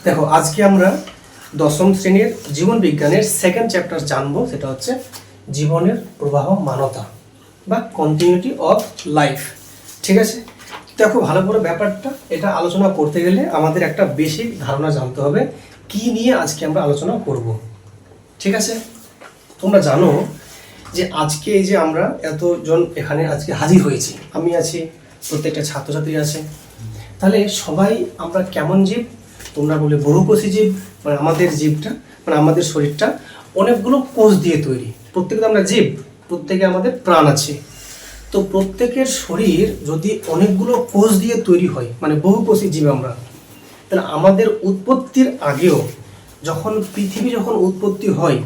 দেখো আজকে আমরা দশম শ্রেণীর জীবন বিজ্ঞানের সেকেন্ড চ্যাপ্টার জানবো, সেটা হচ্ছে জীবনের প্রবাহমানতা বা কন্টিনিউটি অফ লাইফ। ঠিক আছে, দেখো ভালো করে ব্যাপারটা এটা আলোচনা করতে গেলে আমাদের একটা বেসিক ধারণা জানতে হবে কি নিয়ে আজকে আমরা আলোচনা করব। ঠিক আছে, তোমরা জানো যে আজকে এই যে আমরা এতজন এখানে আজকে হাজির হয়েছি, আমি আছি, প্রত্যেকটা ছাত্রছাত্রী আছে, তাহলে সবাই আমরা কেমন জীব? তোমরা বলে বহুকোষী জীব। মানে আমাদের জীবটা, মানে আমাদের শরীরটা অনেকগুলো কোষ দিয়ে তৈরি। প্রত্যেকে আমরা জীব, প্রত্যেকে আমাদের প্রাণ আছে। তো প্রত্যেকের শরীর যদি অনেকগুলো কোষ দিয়ে তৈরি হয়, মানে বহুকোষী জীব আমরা, তাহলে আমাদের উৎপত্তির আগেও যখন পৃথিবী যখন উৎপত্তি হয়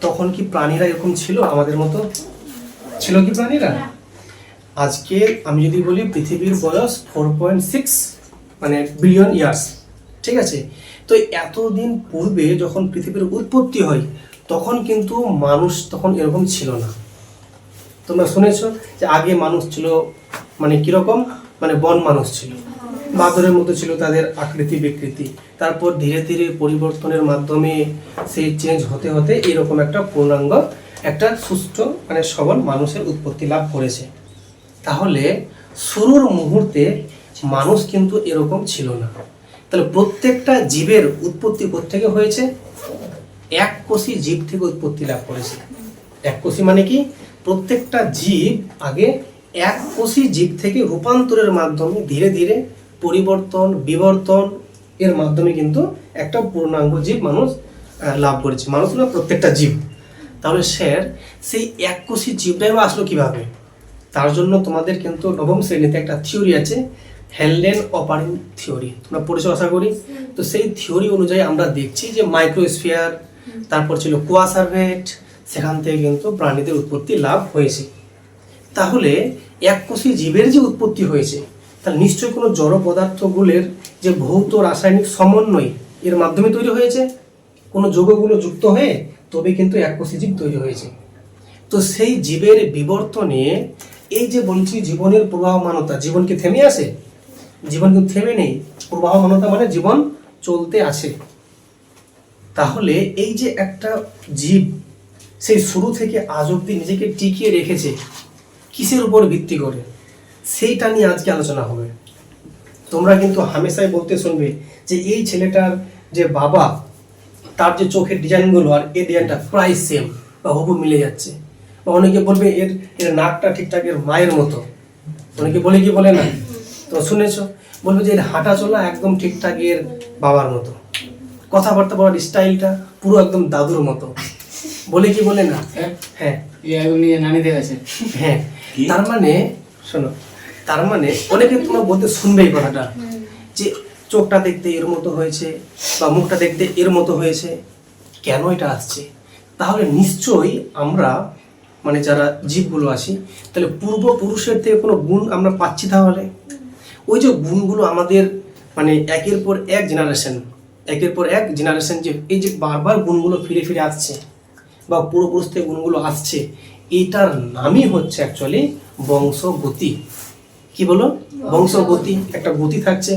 তখন কি প্রাণীরা এরকম ছিল? আমাদের মতো ছিল কি প্রাণীরা? আজকে আমি যদি বলি পৃথিবীর বয়স 4.6 মানে বিলিয়ন ইয়ার্স। ঠিক আছে, তো এতদিন পূর্বে যখন পৃথিবীর উৎপত্তি হয় তখন কিন্তু মানুষ তখন এরকম ছিল না। তোমরা শুনেছো যে আগে মানুষ ছিল মানে কিরকম, মানে বন মানুষ ছিল, বাদরের মতো ছিল তাদের আকৃতি বিকৃতি। তারপর ধীরে ধীরে পরিবর্তনের মাধ্যমে সেই চেঞ্জ হতে হতে এরকম একটা পূর্ণাঙ্গ একটা সুস্থ মানে সবল মানুষের উৎপত্তি লাভ করেছে। তাহলে শুরুর মুহূর্তে মানুষ কিন্তু এরকম ছিল না। তাহলে প্রত্যেকটা জীবের উৎপত্তি কোত্থেকে হয়েছে? এককোষী জীব থেকে উৎপত্তি লাভ করেছে। এককোষী মানে কি? প্রত্যেকটা জীব আগে এককোষী জীব থেকে রূপান্তরের মাধ্যমে ধীরে ধীরে পরিবর্তন বিবর্তন এর মাধ্যমে কিন্তু একটা পূর্ণাঙ্গ জীব মানুষ লাভ করেছে। মানুষ না, প্রত্যেকটা জীব। তাহলে স্যার সেই এককোষী জীবটাই আসলো কিভাবে? তার জন্য তোমাদের কিন্তু নবম শ্রেণীতে একটা থিওরি আছে, হেলডেন অপারিং থিওরি, তোমরা পড়েছো আশা করি। তো সেই থিওরি অনুযায়ী আমরা দেখছি যে মাইক্রোস্ফিয়ার, তারপর ছিল কোয়াসার্ভেট, সেখান থেকে কিন্তু প্রাণীদের উৎপত্তি লাভ হয়েছে। তাহলে এককোষী জীবের যে উৎপত্তি হয়েছে তার নিশ্চয়ই কোনো জড় পদার্থগুলোর যে ভৌত রাসায়নিক সমন্বয় এর মাধ্যমে তৈরি হয়েছে। কোনো যৌগগুলো যুক্ত হয়ে তবে কিন্তু এককোষী জীব তৈরি হয়েছে। তো সেই জীবের বিবর্তনে এই যে বলছি জীবনের প্রবাহমানতা, জীবন কি থেমে আছে? জীবন কিন্তু থেমে নেই। প্রবাহমানতা মানে জীবন চলতে আছে। তাহলে এই যে একটা জীব সেই শুরু থেকে আজ অব্দি নিজেকে টিকিয়ে রেখেছে কিসের উপর ভিত্তি করে, সেইটা নিয়ে আজকে আলোচনা হবে। তোমরা কিন্তু হামেশাই বলতে শুনবে যে এই ছেলেটার যে বাবা, তার যে চোখের ডিজাইনগুলো আর এই ডিজাইনটা প্রায় সেম বা হুবহু মিলে যাচ্ছে। বা অনেকে বলবে এর এর নাকটা ঠিকঠাক এর মায়ের মতো। অনেকে বলে কি বলে না? তো শুনেছো, বলবে যে এর হাঁটা চলা একদম ঠিকঠাক এর বাবার মতো, কথাবার্তা বলার স্টাইলটা পুরো একদম দাদুর মতো। বলে কি বলে না? হ্যাঁ, হ্যাঁ। তার মানে শোনো, তার মানে অনেকে তোমরা বলতে শুনবে এই কথাটা যে চোখটা দেখতে এর মতো হয়েছে বা মুখটা দেখতে এর মতো হয়েছে। কেন এটা আসছে? তাহলে নিশ্চয়ই আমরা মানে যারা জীবগুলো আছি, তাহলে পূর্বপুরুষের থেকে কোনো গুণ আমরা পাচ্ছি। তাহলে ওই যে গুণগুলো আমাদের মানে একের পর এক জেনারেশন যে এই যে বারবার গুণগুলো ফিরে ফিরে আসছে বা পূর্বপুরুষ থেকে গুণগুলো আসছে, এইটার নামই হচ্ছে অ্যাকচুয়ালি বংশগতি। কি বলো? বংশগতি। একটা গতি থাকছে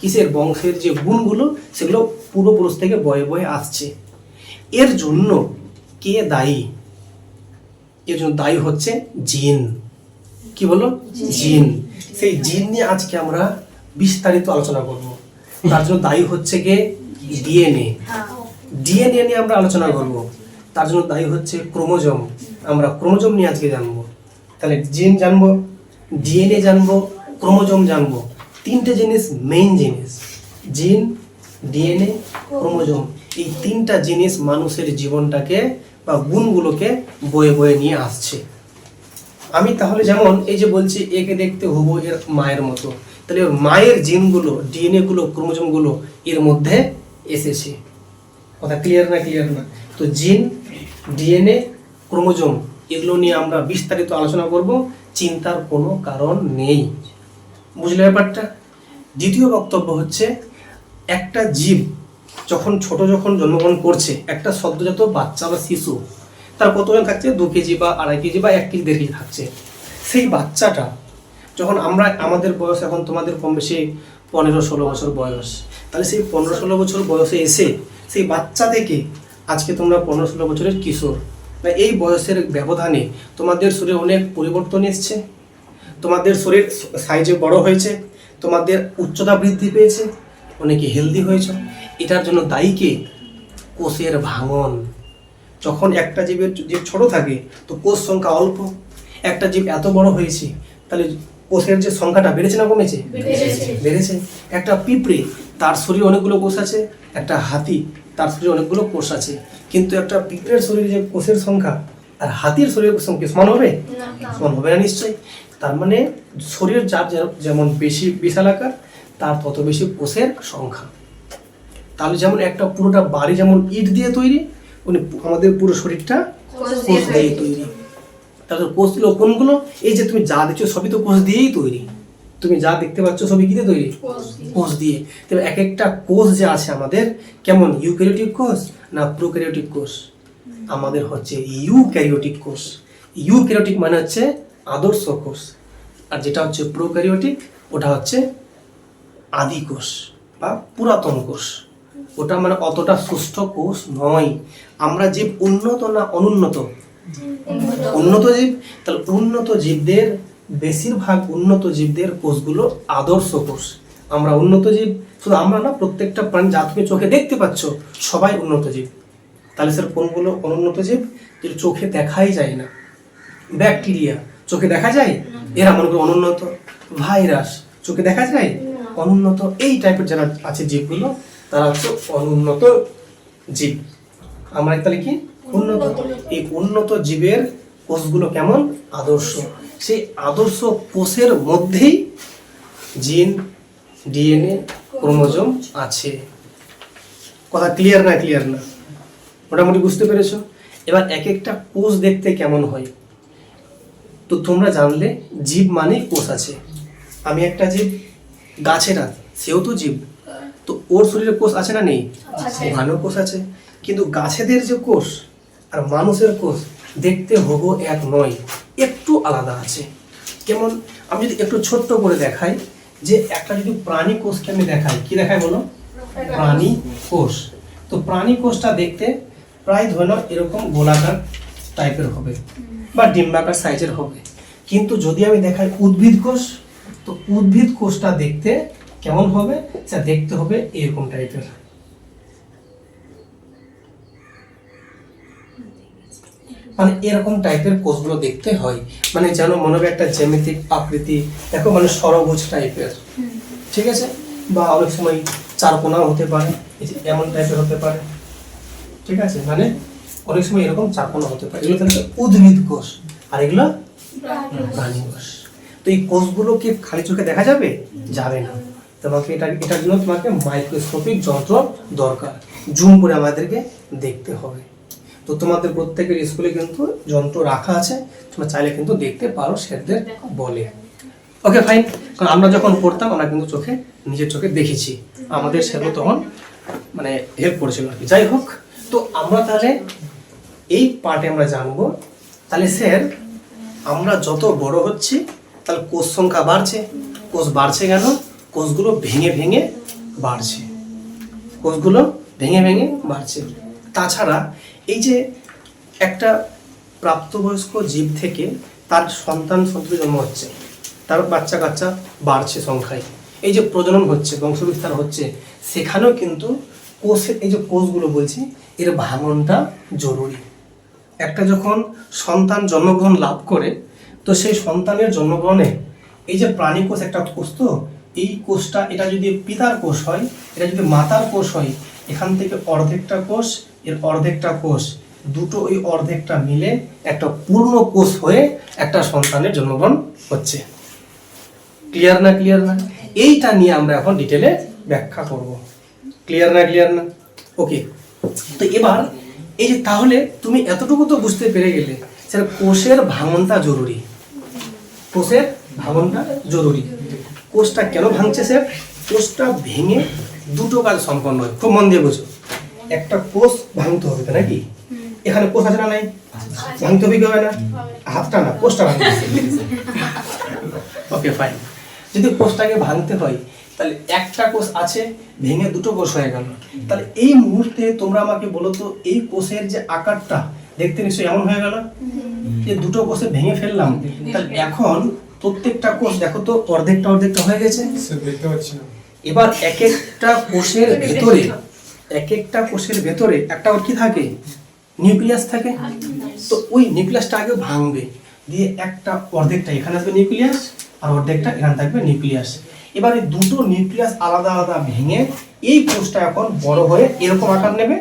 কিসের? বংশের যে গুণগুলো সেগুলো পূর্বপুরুষ থেকে বয়ে বয়ে আসছে। এর জন্য কে দায়ী? এর জন্য দায়ী হচ্ছে জিন। কি বলো? জিন। সেই জিন নিয়ে আজকে আমরা বিস্তারিত আলোচনা করব। তার জন্য দায়ী হচ্ছে কে? ডিএনএ। ডিএনএ নিয়ে আমরা আলোচনা করব। তার জন্য দায়ী হচ্ছে ক্রোমোজোম। আমরা ক্রোমোজোম নিয়ে আজকে জানবো। তাহলে জিন জানবো, ডিএনএ জানবো, ক্রোমোজোম জানবো। তিনটে জিনিস, মেইন জিনিস, জিন, ডিএনএ, ক্রোমোজোম। এই তিনটা জিনিস মানুষের জীবনটাকে বা গুণগুলোকে বয়ে বয়ে নিয়ে আসছে। আমি তাহলে যেমন এই যে বলছি একে দেখতে হুবহু এর মায়ের মতো, তাহলে ওর মায়ের জিনগুলো, ডিএনএ গুলো, ক্রোমোজোমগুলো এর মধ্যে এসেছে। কথা ক্লিয়ার না? ক্লিয়ার না? তো জিন, ডিএনএ, ক্রোমোজোম এগুলো নিয়ে আমরা বিস্তারিত আলোচনা করব। চিন্তার কোনো কারণ নেই। বুঝলে ব্যাপারটা? দ্বিতীয় বক্তব্য হচ্ছে একটা জীব যখন জন্মগ্রহণ করছে, একটা সদ্যজাত বাচ্চা বা শিশু, তার কতজন থাকছে? 2 কেজি বা 2.5 কেজি বা 1 কেজি 1.5 কেজি থাকছে। সেই বাচ্চাটা যখন আমরা, আমাদের বয়স এখন তোমাদের কম বেশি 15-16 বছর বয়স, তাহলে সেই 15-16 বছর বয়সে এসে সেই বাচ্চা থেকে আজকে তোমরা 15-16 বছরের কিশোর, এই বয়সের ব্যবধানে তোমাদের শরীরে অনেক পরিবর্তন এসছে, তোমাদের শরীর সাইজে বড় হয়েছে, তোমাদের উচ্চতা বৃদ্ধি পেয়েছে, অনেকে হেলদি হয়েছে। এটার জন্য দায়ী কে? কোষের ভাঙন। যখন একটা জীব ছোট থাকে তো কোষ সংখ্যা অল্প, একটা জীব এত বড় হয়েছে তাহলে কোষের যে সংখ্যাটা বেড়েছে না কমেছে? বেড়েছে। একটা পিঁপড়ে তার শরীরে অনেকগুলো কোষ আছে, একটা হাতি তার শরীরে অনেকগুলো কোষ আছে, কিন্তু একটা পিঁপড়ের শরীরে যে কোষের সংখ্যা আর হাতির শরীরের সংখ্যা সমান হবে? সমান হবে না নিশ্চয়ই। তার মানে শরীর যার যেমন বেশি বিশাল আকার তার তত বেশি কোষের সংখ্যা। তাহলে যেমন একটা পুরোটা বাড়ি যেমন ইট দিয়ে তৈরি, আমাদের পুরো শরীরটা কোষ দিয়ে তৈরি। তাহলে কোষগুলো কোনগুলো? এই যে তুমি যা দেখছো সবই তো কোষ দিয়েই তৈরি। তুমি যা দেখতে পাচ্ছ সবই কি দিয়ে তৈরি? কোষ দিয়ে। তবে এক একটা কোষ যে আছে আমাদের, কেমন ইউক্যারিওটিক কোষ না প্রোক্যারিওটিক কোষ? আমাদের হচ্ছে ইউক্যারিওটিক কোষ। ইউক্যারিওটিক মানে হচ্ছে আদর্শ কোষ, আর যেটা হচ্ছে প্রোক্যারিওটিক ওটা হচ্ছে আদি কোষ বা পুরাতন কোষ। ওটা মানে অতটা সুস্থ কোষ নয়। আমরা জীব উন্নত না অনুন্নত? উন্নত জীব। তাহলে উন্নত জীবদের বেশিরভাগ উন্নত জীবদের কোষগুলো আদর্শ কোষ। আমরা উন্নত জীব, শুধু আমরা না, প্রত্যেকটা প্রাণী যা তুমি চোখে দেখতে পাচ্ছ সবাই উন্নত জীব। তাহলে স্যার কোনগুলো অনুন্নত জীব? যেটা চোখে দেখাই যায় না। ব্যাকটেরিয়া চোখে দেখা যায়, এরা মনে করো অনুন্নত। ভাইরাস চোখে দেখা যায়, অনুন্নত। এই টাইপের যারা আছে জীবগুলো তারা হচ্ছে অনুন্নত জীব। আমরা তাহলে কি উন্নত? এই উন্নত জীবের কোষগুলো কেমন? আদর্শ। সেই আদর্শ কোষের মধ্যেই জিন, ডিএনএ, ক্রোমোজোম আছে। কথা ক্লিয়ার না? ক্লিয়ার না? মোটামুটি বুঝতে পেরেছো? এবার এক একটা কোষ দেখতে কেমন হয় তো তোমরা জানলে। জীব মানে কোষ আছে। আমি একটা জীব, গাছেরা সেও তো জীব, তো ওর শরীরে কোষ আছে না নেই? ওখানেও কোষ আছে। কিন্তু গাছেদের যে কোষ আর মানুষের কোষ দেখতে হবু এক নয়, একটু আলাদা আছে। কেমন? আমি যদি একটু ছোট্ট করে দেখাই, যে একটা যদি প্রাণী কোষকে আমি দেখাই, কি দেখাই বলো? প্রাণী কোষ। তো প্রাণী কোষটা দেখতে প্রায় ধরে নাও এরকম গোলাকার টাইপের হবে বা ডিম্বাকার সাইজের হবে। কিন্তু যদি আমি দেখাই উদ্ভিদ কোষ, তো উদ্ভিদ কোষটা দেখতে কেমন হবে? সেটা দেখতে হবে এরকম টাইপের। মানে এরকম টাইপের কোষগুলো দেখতে হয়, মানে যেন মনে হবে একটা জ্যামিতিক আকৃতি, দেখো মানে সরবুজ টাইপের, ঠিক আছে? বা অনেক সময় চারকোনাও হতে পারে, এই যে এমন টাইপের হতে পারে, ঠিক আছে? মানে অনেক সময় এরকম চারকোনা হতে পারে। এগুলো তাহলে উদ্ভিদ কোষ, আর এগুলো প্রাণী কোষ। তো এই কোষগুলো কি খালি চোখে দেখা যাবে? যাবে না। তোমাকে এটার জন্য তোমাকে মাইক্রোস্কোপিক যন্ত্র দরকার, জুম করে আমাদেরকে দেখতে হবে। তো তোমাদের প্রত্যেকের স্কুলে কিন্তু যন্ত্র রাখা আছে, তোমরা চাইলে কিন্তু দেখতে পারো স্যারদের বলে। Okay fine. কারণ আমরা যখন পড়তাম আমরা কিন্তু চোখে, নিজের চোখে দেখেছি, আমাদের স্যারও তখন মানে হেল্প করেছিল আর কি। যাই হোক, তো আমরা তাহলে এই পার্টে আমরা জানবো, তাহলে স্যার আমরা যত বড় হচ্ছি তাহলে কোষ সংখ্যা বাড়ছে। কোষ বাড়ছে কেন? কোষগুলো ভেঙে ভেঙে বাড়ছে। কোষগুলো ভেঙে ভেঙে বাড়ছে। তাছাড়া এই যে একটা প্রাপ্তবয়স্ক জীব থেকে তার সন্তান সন্ততি জন্ম হচ্ছে, তার বাচ্চা কাচ্চা বাড়ছে সংখ্যায়, এই যে প্রজনন হচ্ছে, বংশবিস্তার হচ্ছে, সেখানেও কিন্তু কোষের এই যে কোষগুলো বলছি এর ভাঙনটা জরুরি। একটা যখন সন্তান জন্মগ্রহণ লাভ করে, তো সেই সন্তানের জন্মগ্রহণে এই যে প্রাণী কোষ একটা কোষ, তো এই কোষটা, এটা যদি পিতার কোষ হয়, এটা যদি মাতার কোষ হয়, এখান থেকে অর্ধেকটা কোষ, এর অর্ধেকটা কোষ, দুটো ওই অর্ধেকটা মিলে একটা পূর্ণ কোষ হয়ে একটা সন্তানের জন্মগ্রহণ হচ্ছে। ক্লিয়ার না? ক্লিয়ার না? এইটা নিয়ে আমরা এখন ডিটেলে ব্যাখ্যা করব। ক্লিয়ার না? ক্লিয়ার না? ওকে। তো এবার এই যে তাহলে তুমি এতটুকু তো বুঝতে পেরে গেলে স্যার কোষের ভাঙনটা জরুরি। কোষের ভাঙনটা জরুরি। কোষটা কেন ভাঙছে স্যার? কোষটা ভেঙে দুটো কাজ সম্পন্ন হয়। খুব মন দিয়ে বোঝো। একটা কোষ ভাঙতে হবে, তাই নাকি? এখানে কোষ আছে না নাই? ভাঙতে হবে কি হবে না? হাতটা না, কোষটা ভাঙতে হবে। Okay fine. যদি কোষটাকে ভাঙতে হয় তাহলে একটা কোষ আছে, ভেঙে দুটো কোষ হয়ে গেল। তাহলে এই মুহূর্তে তোমরা আমাকে বলো তো, এই কোষের যে আকারটা দেখতে নিশ্চয়ই এমন হয়ে গেল, যে দুটো কোষে ভেঙে ফেললাম। তাহলে এখন প্রত্যেকটা কোষ দেখো তো অর্ধেকটা অর্ধেকটা হয়ে গেছে। এবার এক একটা কোষের ভেতরে, এক একটা কোষের ভেতরে একটা ওর কি থাকে, নিউক্লিয়াস থাকে। তো ওই নিউক্লিয়াসটা আগে ভাঙবে, দিয়ে একটা অর্ধেকটা এখানে আসবে নিউক্লিয়াস, আর অর্ধেকটা এখানে থাকবে নিউক্লিয়াস। এবার এই দুটো নিউক্লিয়াস আলাদা আলাদা ভেঙে এই কোষটা এখন বড় হয়ে এরকম আকার নেবে,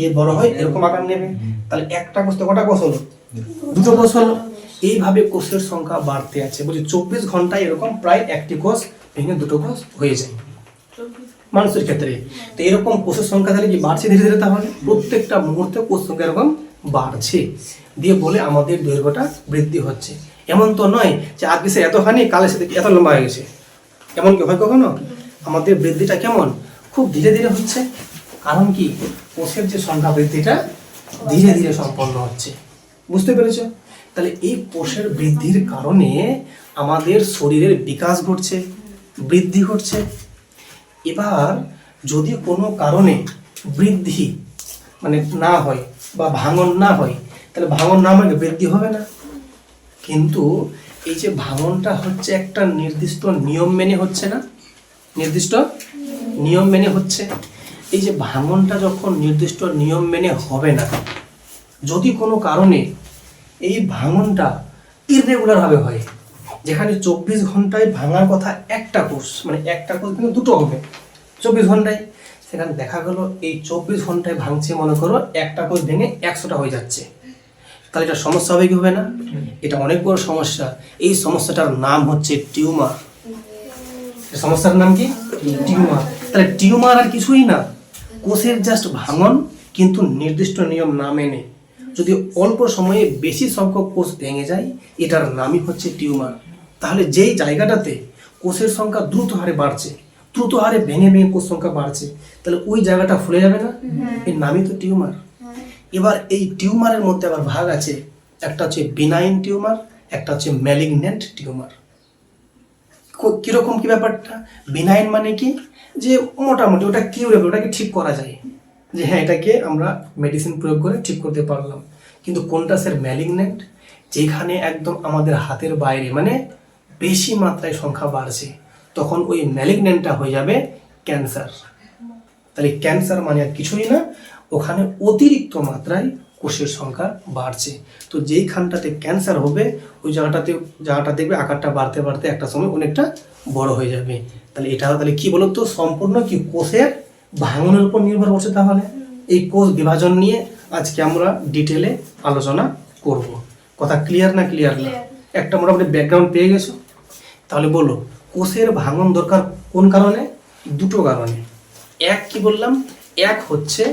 এ বড় হয়ে এরকম আকার নেবে। তাহলে একটা কোষ, কটা কোষ হলো, দুটো কোষ হলো। এইভাবে কোষের সংখ্যা বাড়তে আছে। বলছি 24 ঘন্টায় এরকম প্রায় একটি কোষ ভেঙে দুটো কোষ হয়ে যায় মানুষের ক্ষেত্রে। তো এরকম কোষের সংখ্যা তাহলে কি বাড়ছে ধীরে ধীরে, তাহলে প্রত্যেকটা মুহূর্তে কোষ সংখ্যা এরকম বাড়ছে, দিয়ে বলে আমাদের দৈর্ঘ্যটা বৃদ্ধি হচ্ছে। এমন তো নয় যে আজকে সে এতখানি, কালে সে এত লম্বা হয়ে গেছে, এমন কি হয় কখনো? আমাদের বৃদ্ধিটা কেমন, খুব ধীরে ধীরে হচ্ছে। কারণ কি, কোষের যে সংখ্যা বৃদ্ধিটা ধীরে ধীরে সম্পন্ন হচ্ছে। বুঝতে পেরেছো? তাহলে এই কোষের বৃদ্ধির কারণে আমাদের শরীরের বিকাশ ঘটছে, বৃদ্ধি ঘটছে। এবার যদি কোনো কারণে বৃদ্ধি মানে না হয় বা ভাঙন না হয়, তাহলে ভাঙন না মানে বৃদ্ধি হবে না। কিন্তু এই যে ভাঙনটা হচ্ছে একটা নির্দিষ্ট নিয়ম মেনে হচ্ছে না, নির্দিষ্ট নিয়ম মেনে হচ্ছে। এই যে ভাঙনটা যখন নির্দিষ্ট নিয়ম মেনে হবে না, যদি কোনো কারণে এই ভাঙনটা ইররেগুলার ভাবে হয়, যেখানে 24 ঘন্টায় ভাঙার কথা একটা কোষ, মানে একটা কোষ কিন্তু দুটো হবে 24 ঘন্টায়, সেখানে দেখা গেল এই 24 ঘন্টায় ভাঙছে, মনে করো একটা কোষ ভেঙে 100টা হয়ে যাচ্ছে। তাহলে এটা সমস্যা হবে কি হবে না? এটা অনেক বড় সমস্যা। এই সমস্যাটার নাম হচ্ছে টিউমার। সমস্যার নাম কি? টিউমার। তাহলে টিউমার আর কিছুই না, কোষের জাস্ট ভাঙন, কিন্তু নির্দিষ্ট নিয়ম না মেনে যদি অল্প সময়ে বেশি সংখ্যক কোষ ভেঙে যায়, এটার নামই হচ্ছে টিউমার। তাহলে যেই জায়গাটাতে কোষের সংখ্যা দ্রুত হারে বাড়ছে, দ্রুত হারে ভেঙে ভেঙে কোষ সংখ্যা বাড়ছে, তাহলে ওই জায়গাটা ফুলে যাবে না? এর নামই তো টিউমার। এবার এই টিউমারের মধ্যে আবার ভাগ আছে, একটা হচ্ছে বিনাইন টিউমার, একটা হচ্ছে ম্যালিগন্যান্ট টিউমার। কিরকম কি ব্যাপারটা? বিনাইন মানে কি, যে মোটামুটি ওটা কিউরেবল, ওটাকে ঠিক করা যায়, যে হ্যাঁ এটাকে আমরা মেডিসিন প্রয়োগ করে ঠিক করতে পারলাম। কিন্তু কোনটা স্যার? ম্যালিগন্যান্ট, যেখানে একদম আমাদের হাতের বাইরে, মানে বেশি মাত্রায় সংখ্যা বাড়ছে, তখন ওই ম্যালিগন্যান্টটা হয়ে যাবে ক্যান্সার। তাহলে ক্যান্সার মানে আর কিছুই না, ওখানে অতিরিক্ত মাত্রায় কোষের সংখ্যা বাড়ছে। তো যেইখানটাতে ক্যান্সার হবে, ওই জায়গাটা দেখবে আকারটা বাড়তে বাড়তে একটা সময় অনেকটা বড় হয়ে যাবে। তাহলে এটা তাহলে কি বলতো, সম্পূর্ণ কি কোষের ভাঙনের উপর নির্ভর করছে। তাহলে এই কোষ বিভাজন নিয়ে আজকে আমরা ডিটেলে আলোচনা করব। কথা ক্লিয়ার না? ক্লিয়ার না? একটা মোটামুটি ব্যাকগ্রাউন্ড পেয়ে গেছো? তাহলে বলো, কোষের ভাঙন দরকার কোন কারণে? দুটো কারণে। এক কি বললাম, এক হচ্ছে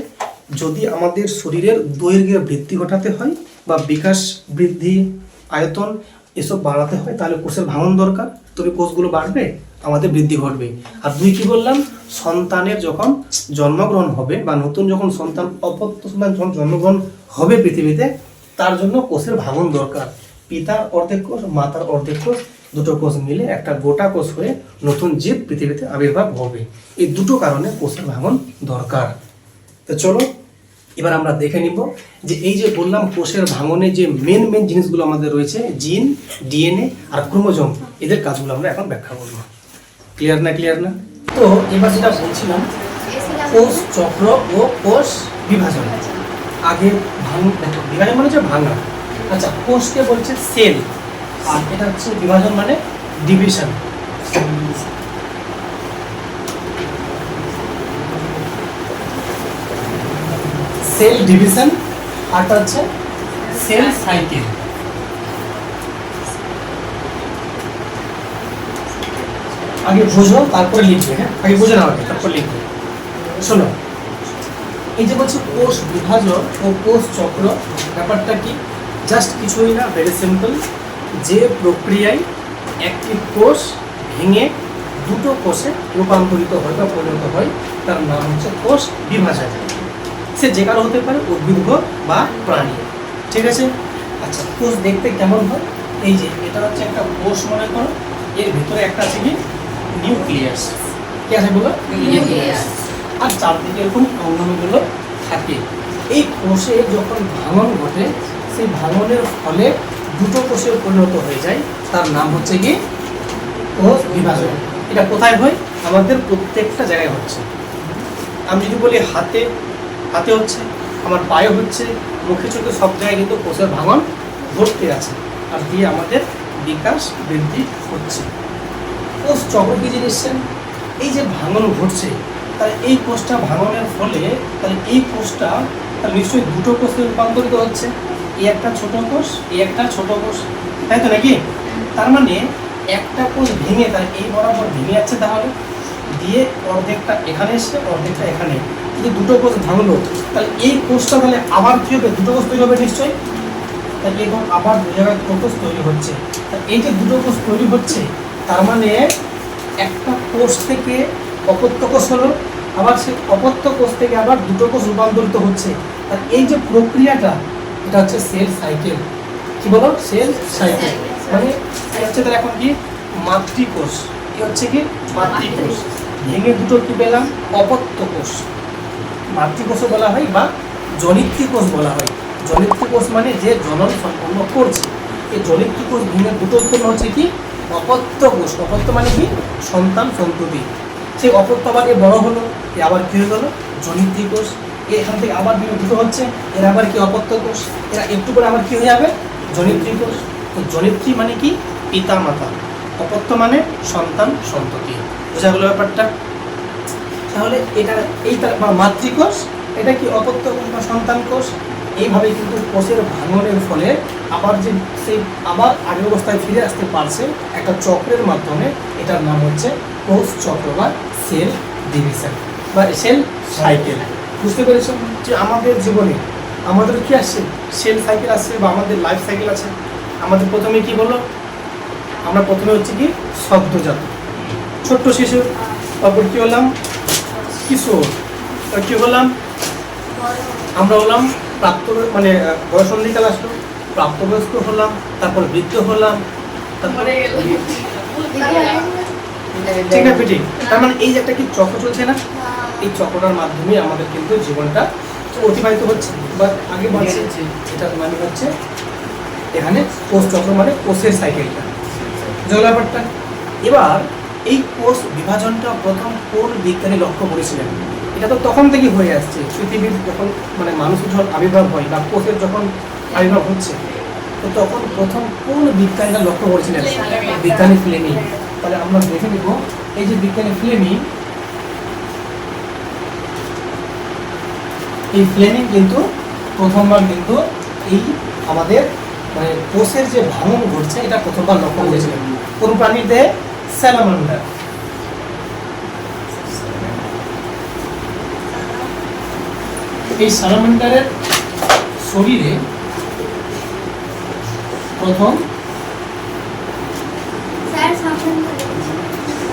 যদি আমাদের শরীরের দৈর্ঘ্যে বৃদ্ধি ঘটাতে হয় বা বিকাশ বৃদ্ধি আয়তন এসব বাড়াতে হয়, তাহলে কোষের ভাঙন দরকার, তবে কোষগুলো বাড়বে, আমাদের বৃদ্ধি ঘটবে। আর দুই কি বললাম, সন্তানের যখন জন্মগ্রহণ হবে বা নতুন যখন সন্তান অপত্য সন্তান যখন জন্মগ্রহণ হবে পৃথিবীতে, তার জন্য কোষের ভাঙন দরকার। পিতার অর্ধেক কোষ, মাতার অর্ধেক কোষ, দুটো কোষ মিলে একটা গোটা কোষ হয়ে নতুন জীব পৃথিবীতে আবির্ভাব হবে। এই দুটো কারণে কোষের ভাঙন দরকার। তো চলো এবার আমরা দেখে নিব যে এই যে বললাম কোষের ভাঙনে যে মেন জিনিসগুলো আমাদের রয়েছে, জিন, ডিএনএ আর ক্রোমোজোম, এদের কাজগুলো আমরা এখন ব্যাখ্যা করব। ক্লিয়ার না? ক্লিয়ার না? তো এবার যেটা বলছিলাম, কোষ চক্র ও কোষ বিভাজন। আগে বিভাজন মানে হচ্ছে ভাঙা। আচ্ছা, কোষকে বলছে সেল, আর এটা হচ্ছে বিভাজন মানে ডিভিশন। সেল ডিভিশন, আর হচ্ছে সেল সাইকেল। আগে বুঝো তারপরে লিখবে। হ্যাঁ, আগে বুঝে নাও, তারপর লিখবে। শোনো, এই যে বলছে কোষ বিভাজন ও কোষ চক্র, ব্যাপারটা কি? জাস্ট কিছুই না, ভেরি সিম্পল। যে প্রক্রিয়ায় একটি কোষ ভেঙে দুটো কোষে রূপান্তরিত হয় বা পরিণত হয়, তার নাম হচ্ছে কোষ বিভাজন। সে যে কারো হতে পারে, উদ্ভিদ বা প্রাণী। ঠিক আছে? আচ্ছা, কোষ দেখতে কেমন হয়? এই যে এটা হচ্ছে একটা কোষ মনে করো, এর ভিতরে একটা আছে কি নিউক্লিয়াস। কি আছে বলো? আর চারদিকে এরকম অঙ্গাণুগুলো থাকে। এই কোষে যখন ভাঙন ঘটে, সেই ভাঙনের ফলে দুটো কোষে পরিণত হয়ে যায়, তার নাম হচ্ছে কি কোষ বিভাজন। এটা কোথায় হয়? আমাদের প্রত্যেকটা জায়গায় হচ্ছে। আমি যদি বলি হাতে, হাতে হচ্ছে, আমার পায়ে হচ্ছে, মুখে চোখে সব জায়গায় কিন্তু কোষের ভাঙন ঘটতে আছে, আর দিয়ে আমাদের বিকাশ বৃদ্ধি হচ্ছে। কোষ চক্র কি জিনিস? এই যে ভাঙন ঘটছে, তাহলে এই কোষটা ভাঙনের ফলে তাহলে এই কোষটা তাহলে নিশ্চয়ই দুটো কোষে রূপান্তরিত হচ্ছে। এই একটা ছোট কোষ, এই একটা ছোট কোষ, তাই তো নাকি? তার মানে একটা কোষ ভেঙে তাহলে এই বরাবর ভেঙে যাচ্ছে, তাহলে দিয়ে অর্ধেকটা এখানে এসে অর্ধেকটা এখানে, যদি দুটো কোষ ভাঙলো তাহলে এই কোষটা তাহলে আবার কী হবে? দুটো কোষ তৈরি হবে নিশ্চয়ই। তাহলে এখন আবার দু জায়গায় কোষ তৈরি হচ্ছে। এই যে দুটো কোষ তৈরি হচ্ছে, তার মানে একটা কোষ থেকে অপত্য কোষ হলো, আবার সেই অপত্য কোষ থেকে আবার দুটো কোষ রূপান্তরিত হচ্ছে। আর এই যে প্রক্রিয়াটা, এটা হচ্ছে সেল সাইকেল। কি বলো? Cell cycle. মানে হচ্ছে তাহলে এখন কি মাতৃকোষ, কি হচ্ছে কি মাতৃকোষ ভেঙে দুটো কি পেলাম? অপত্য কোষ। মাতৃকোষও বলা হয় বা জনিত্রী কোষ বলা হয়। জনিত্রী কোষ মানে যে জনন সম্পন্ন করছে। এই জনিত্রী কোষ ভেঙে দুটো উৎপন্ন হচ্ছে কি অপত্য কোষ। অপত্য মানে কি সন্তান সন্ততি। সেই অপত্য আবার এ বড় হলো, এ আবার কি হয়ে গেল? জনিত্রী কোষ। এখান থেকে আবার দুটো হচ্ছে, এরা আবার কি অপত্য কোষ। এরা একটু করে আবার কি হয়ে যাবে? জনিত্রী কোষ। তো জনিত্রী মানে কি পিতা মাতা, অপত্য মানে সন্তান সন্ততি। বোঝা গেল ব্যাপারটা? তাহলে এটা এই বা মাতৃকোষ, এটা কি অপত্য কোষ বা সন্তান কোষ। এইভাবে কিন্তু কোষের ভাঙনের ফলে আবার যে সেই আবার আগের অবস্থায় ফিরে আসতে পারছে একটা চক্রের মাধ্যমে। এটার নাম হচ্ছে কোষ চক্র বা সেল ডিভিশন বা সেল সাইকেল। বুঝতে পেরেছ যে আমাদের জীবনে আমাদের কি আসছে? সেল সাইকেল আসছে বা আমাদের লাইফ সাইকেল আছে। আমাদের প্রথমে কি বললো? আমরা প্রথমে হচ্ছে কি সদ্যজাত ছোট্ট শিশু, তারপর কি হলাম কিশোর, কি হলাম আমরা হলাম প্রাপ্ত, মানে বয়সন্ধিকাল আসলো, প্রাপ্তবয়স্ক হলাম, তারপর বৃদ্ধ হলাম, তারপরে ঠিক না পিটি? তার মানে এই যে একটা কি চক্র চলছে না, এই চক্রটার মাধ্যমে আমাদের কিন্তু জীবনটা অতিবাহিত হচ্ছে। বা আগে বলছে এটার মানে হচ্ছে এখানে কোষ চক্র মানে কোষের সাইকেলটা। জল ব্যাপারটা। এবার এই কোষ বিভাজনটা প্রথম কোন বিজ্ঞানী লক্ষ্য করেছিলেন? এটা তো তখন থেকে হয়ে আসছে। পৃথিবীর যখন মানে মানুষের যখন আবির্ভাব হয় বা কোষের যখন আবির্ভাব হচ্ছে, তো তখন প্রথম কোন বিজ্ঞানীরা লক্ষ্য করেছিলেন? বিজ্ঞানী ফ্লেমিং। তাহলে আমরা দেখে নিব এই যে বিজ্ঞানী ফ্লেমিং, এই ফ্লেমিং কিন্তু প্রথমবার কিন্তু এই আমাদের মানে কোষের যে ভাঙন ঘটছে এটা প্রথমবার লক্ষ্য করেছিলেন। কোন প্রাণীর দেহে? স্যালামান্ডার। এই স্যালামান্ডারের শরীরে প্রথম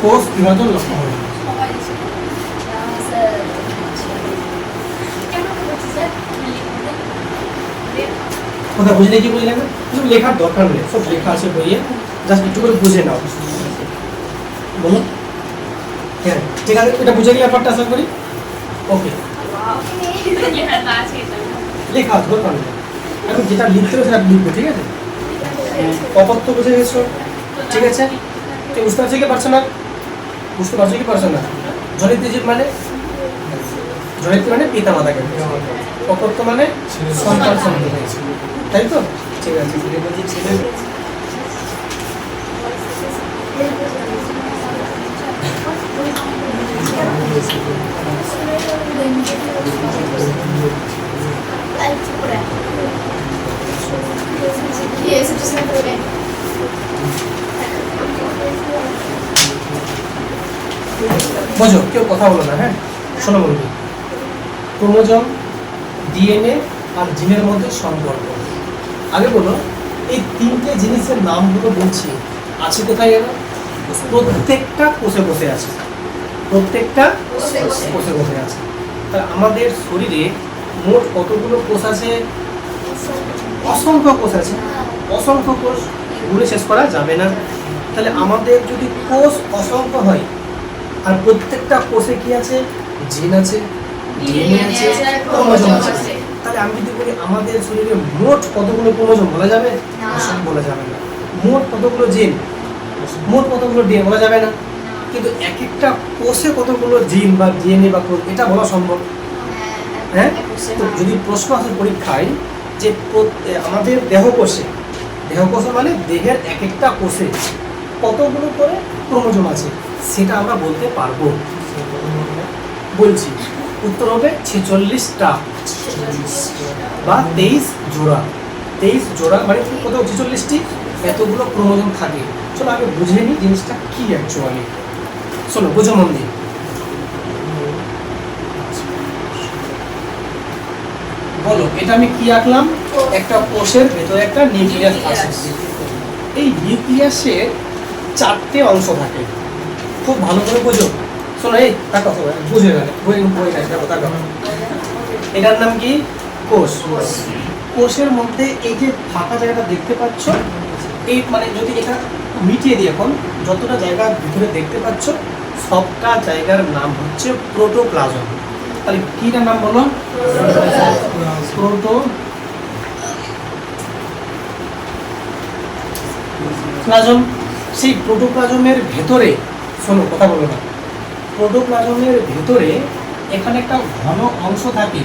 কোষ বিভাজন লক্ষ্য করা। কথা বুঝলে কি বুঝলে না? কিছু লেখার দরকার নেই, সব লেখা আছে বইয়ে, জাস্ট একটু করে বুঝে নাও। বলুন হ্যাঁ ঠিক আছে, এটা বুঝে গেলে ব্যাপারটা আশা করি। ওকে, লেখা দরকার নেই, এখন যেটা লিখতে হবে সেটা লিখবে, ঠিক আছে? অপত্য বুঝে গেছো? ঠিক আছে, বুঝতে পারছো কি পারছো না? বুঝতে পারছো কি পারছো না? জনিত্রী জীব মানে জনিত্রী মানে পিতা মাতাকে, অপত্য মানে সন্তান সন্ততি, তাই তো? ঠিক আছে, বোঝো, কেউ কথা বলো না, হ্যাঁ? শোনো বলবি, ক্রোমোজোম, ডিএনএ আর জিনের মধ্যে সম্পর্ক। আগে বলো এই তিনটে জিনিসের নামগুলো বলছি আছে কোথায়? এরা প্রত্যেকটা কোষে কোষে আছে, প্রত্যেকটা কোষে কোষে আছে। তাহলে আমাদের শরীরে মোট কতগুলো কোষ আছে? অসংখ্য কোষ আছে, অসংখ্য কোষ, গুলো শেষ করা যাবে না। তাহলে আমাদের যদি কোষ অসংখ্য হয় আর প্রত্যেকটা কোষে কি আছে? জিন আছে, ডিএনএ আছে, ক্রোমোজোম আছে। তাহলে আমি যদি বলি আমাদের শরীরে মোট কতগুলো ক্রোমোজোম বলা যাবে? বলা যাবে না। মোট কতগুলো জিন, মোট কতগুলো ডিএনএ বলা যাবে না। কিন্তু এক একটা কোষে কতগুলো জিন বা ডিএনএ বা এটা বলা সম্ভব। হ্যাঁ, তো যদি প্রশ্ন আসে পরীক্ষায় যে আমাদের দেহকোষে মানে দেহের এক একটা কোষে কতগুলো করে ক্রোমোজোম আছে, সেটা আমরা বলতে পারবো। বলছি, উত্তর হবে 46টা বা 23 জোড়া। 23 জোড়া মানে কত? 46টি। এতগুলো ক্রোমোজোম থাকে। চলো আগে বুঝে নিই জিনিসটা কি অ্যাকচুয়ালি। চলো বুঝো মন দিয়ে। বলো, এটা আমি কি আঁকলাম? একটা কোষের ভেতরে একটা নিউক্লিয়াস আছে। এই নিউক্লিয়াসের 4টে অংশ থাকে। খুব ভালো করে বোঝো। শোনো, এই তাকাও, বুঝে গেলে বই নাই, দেখো তাকাও। এটার নাম কি? কোষ। কোষের মধ্যে এই যে ফাঁকা জায়গাটা দেখতে পাচ্ছ, এই মানে যদি এটা মিটিয়ে দিই, এখন যতটা জায়গা ভিতরে দেখতে পাচ্ছ সবটা জায়গার নাম হচ্ছে প্রোটোপ্লাজম। তাহলে কিটা নাম বলো? প্রোটোপ্লাজম। সেই প্রোটোপ্লাজমের ভেতরে, শোনো কথা বলো না, প্রোটোপ্লাজমের ভেতরে এখানে একটা ঘন অংশ থাকে।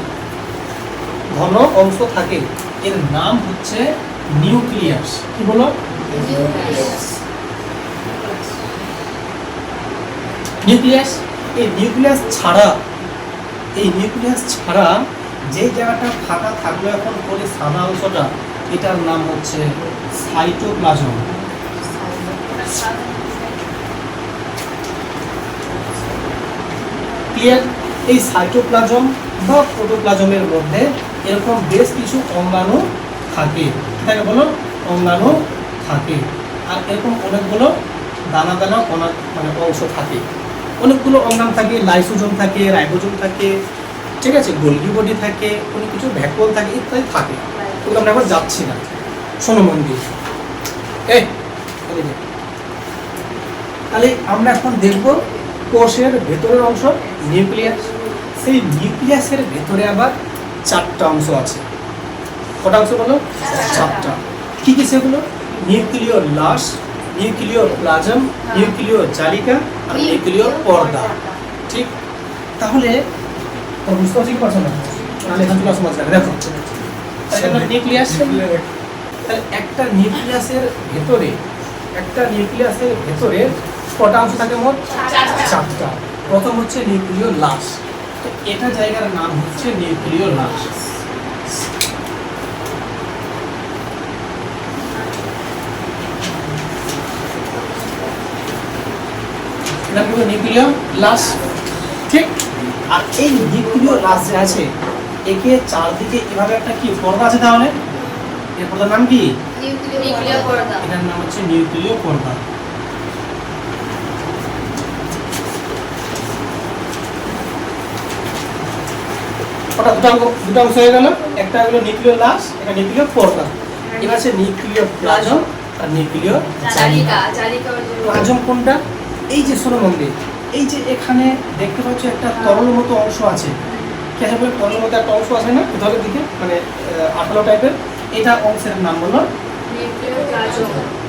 ঘন অংশ থাকে, এর নাম হচ্ছে নিউক্লিয়াস। কি বলো? নিউক্লিয়াস। এই নিউক্লিয়াস ছাড়া যে জায়গাটা ফাঁকা থাকলো এখন করে সাদা অংশটা, এটার নাম হচ্ছে সাইটোপ্লাজম। ক্লিয়ার? এই সাইটোপ্লাজম বা প্রোটোপ্লাজমের মধ্যে এরকম বেশ কিছু অঙ্গাণু থাকে। তাকে বলো অঙ্গাণু থাকে। আর এরকম অনেকগুলো দানা দানা মানে অংশ থাকে, অনেকগুলো অঙ্গাণু থাকে। লাইসোজোম থাকে, রাইবোজোম থাকে, ঠিক আছে, গোলগি বডি থাকে, অনেক কিছু ভ্যাকুয়াল থাকে, ইত্যাদি থাকে। কিন্তু আমরা এখন যাচ্ছি না। শোনো মন দিয়ে, তাহলে আমরা এখন দেখব কোষের ভেতরের অংশ নিউক্লিয়াস। সেই নিউক্লিয়াসের ভেতরে আবার 4টা অংশ আছে। কটা অংশ বলো? 4টা। কি কি সেগুলো? নিউক্লিয় লাশ, নিউক্লিয় প্লাজম, নিউক্লিয় জালিকা আর নিউক্লিয় পর্দা। ঠিক? তাহলে বুঝতে পারছো না? তাহলে এখান থেকে সমাজ লাগে। দেখো, নিউক্লিয়াস। তাহলে একটা নিউক্লিয়াসের ভেতরে কটা অংশ থাকে মোট? 4টা। প্রথম হচ্ছে নিউক্লিয় লাশ। তো এটা জায়গার নাম হচ্ছে নিউক্লিয় লাশ। নিউক্লিয় লাশ, ঠিক? আর এই নিউক্লিয় লাশ যে আছে, একে চারদিকে এভাবে একটা কি পর্দা আছে। তাহলে এর পর্দার নাম কি? নিউক্লিয় পর্দা। এটার নাম হচ্ছে নিউক্লিয় পর্দা। ওটা দুটো অংশ হয়ে গেল। একটা হলো নিউক্লিয় লাশ, একটা নিউক্লিয় পর্দা। এবার আছে নিউক্লিয় প্লাজম আর নিউক্লিয় জালিকা। প্লাজম কোনটা? এই যে শোনো মন্দির, এই যে এখানে দেখতে পাচ্ছ একটা তরল মতো অংশ আছে। কি আছে বলে? তরল মতো একটা অংশ আছে না, ধরে দিকে মানে আঠালো টাইপের। এটা অংশের নাম হলো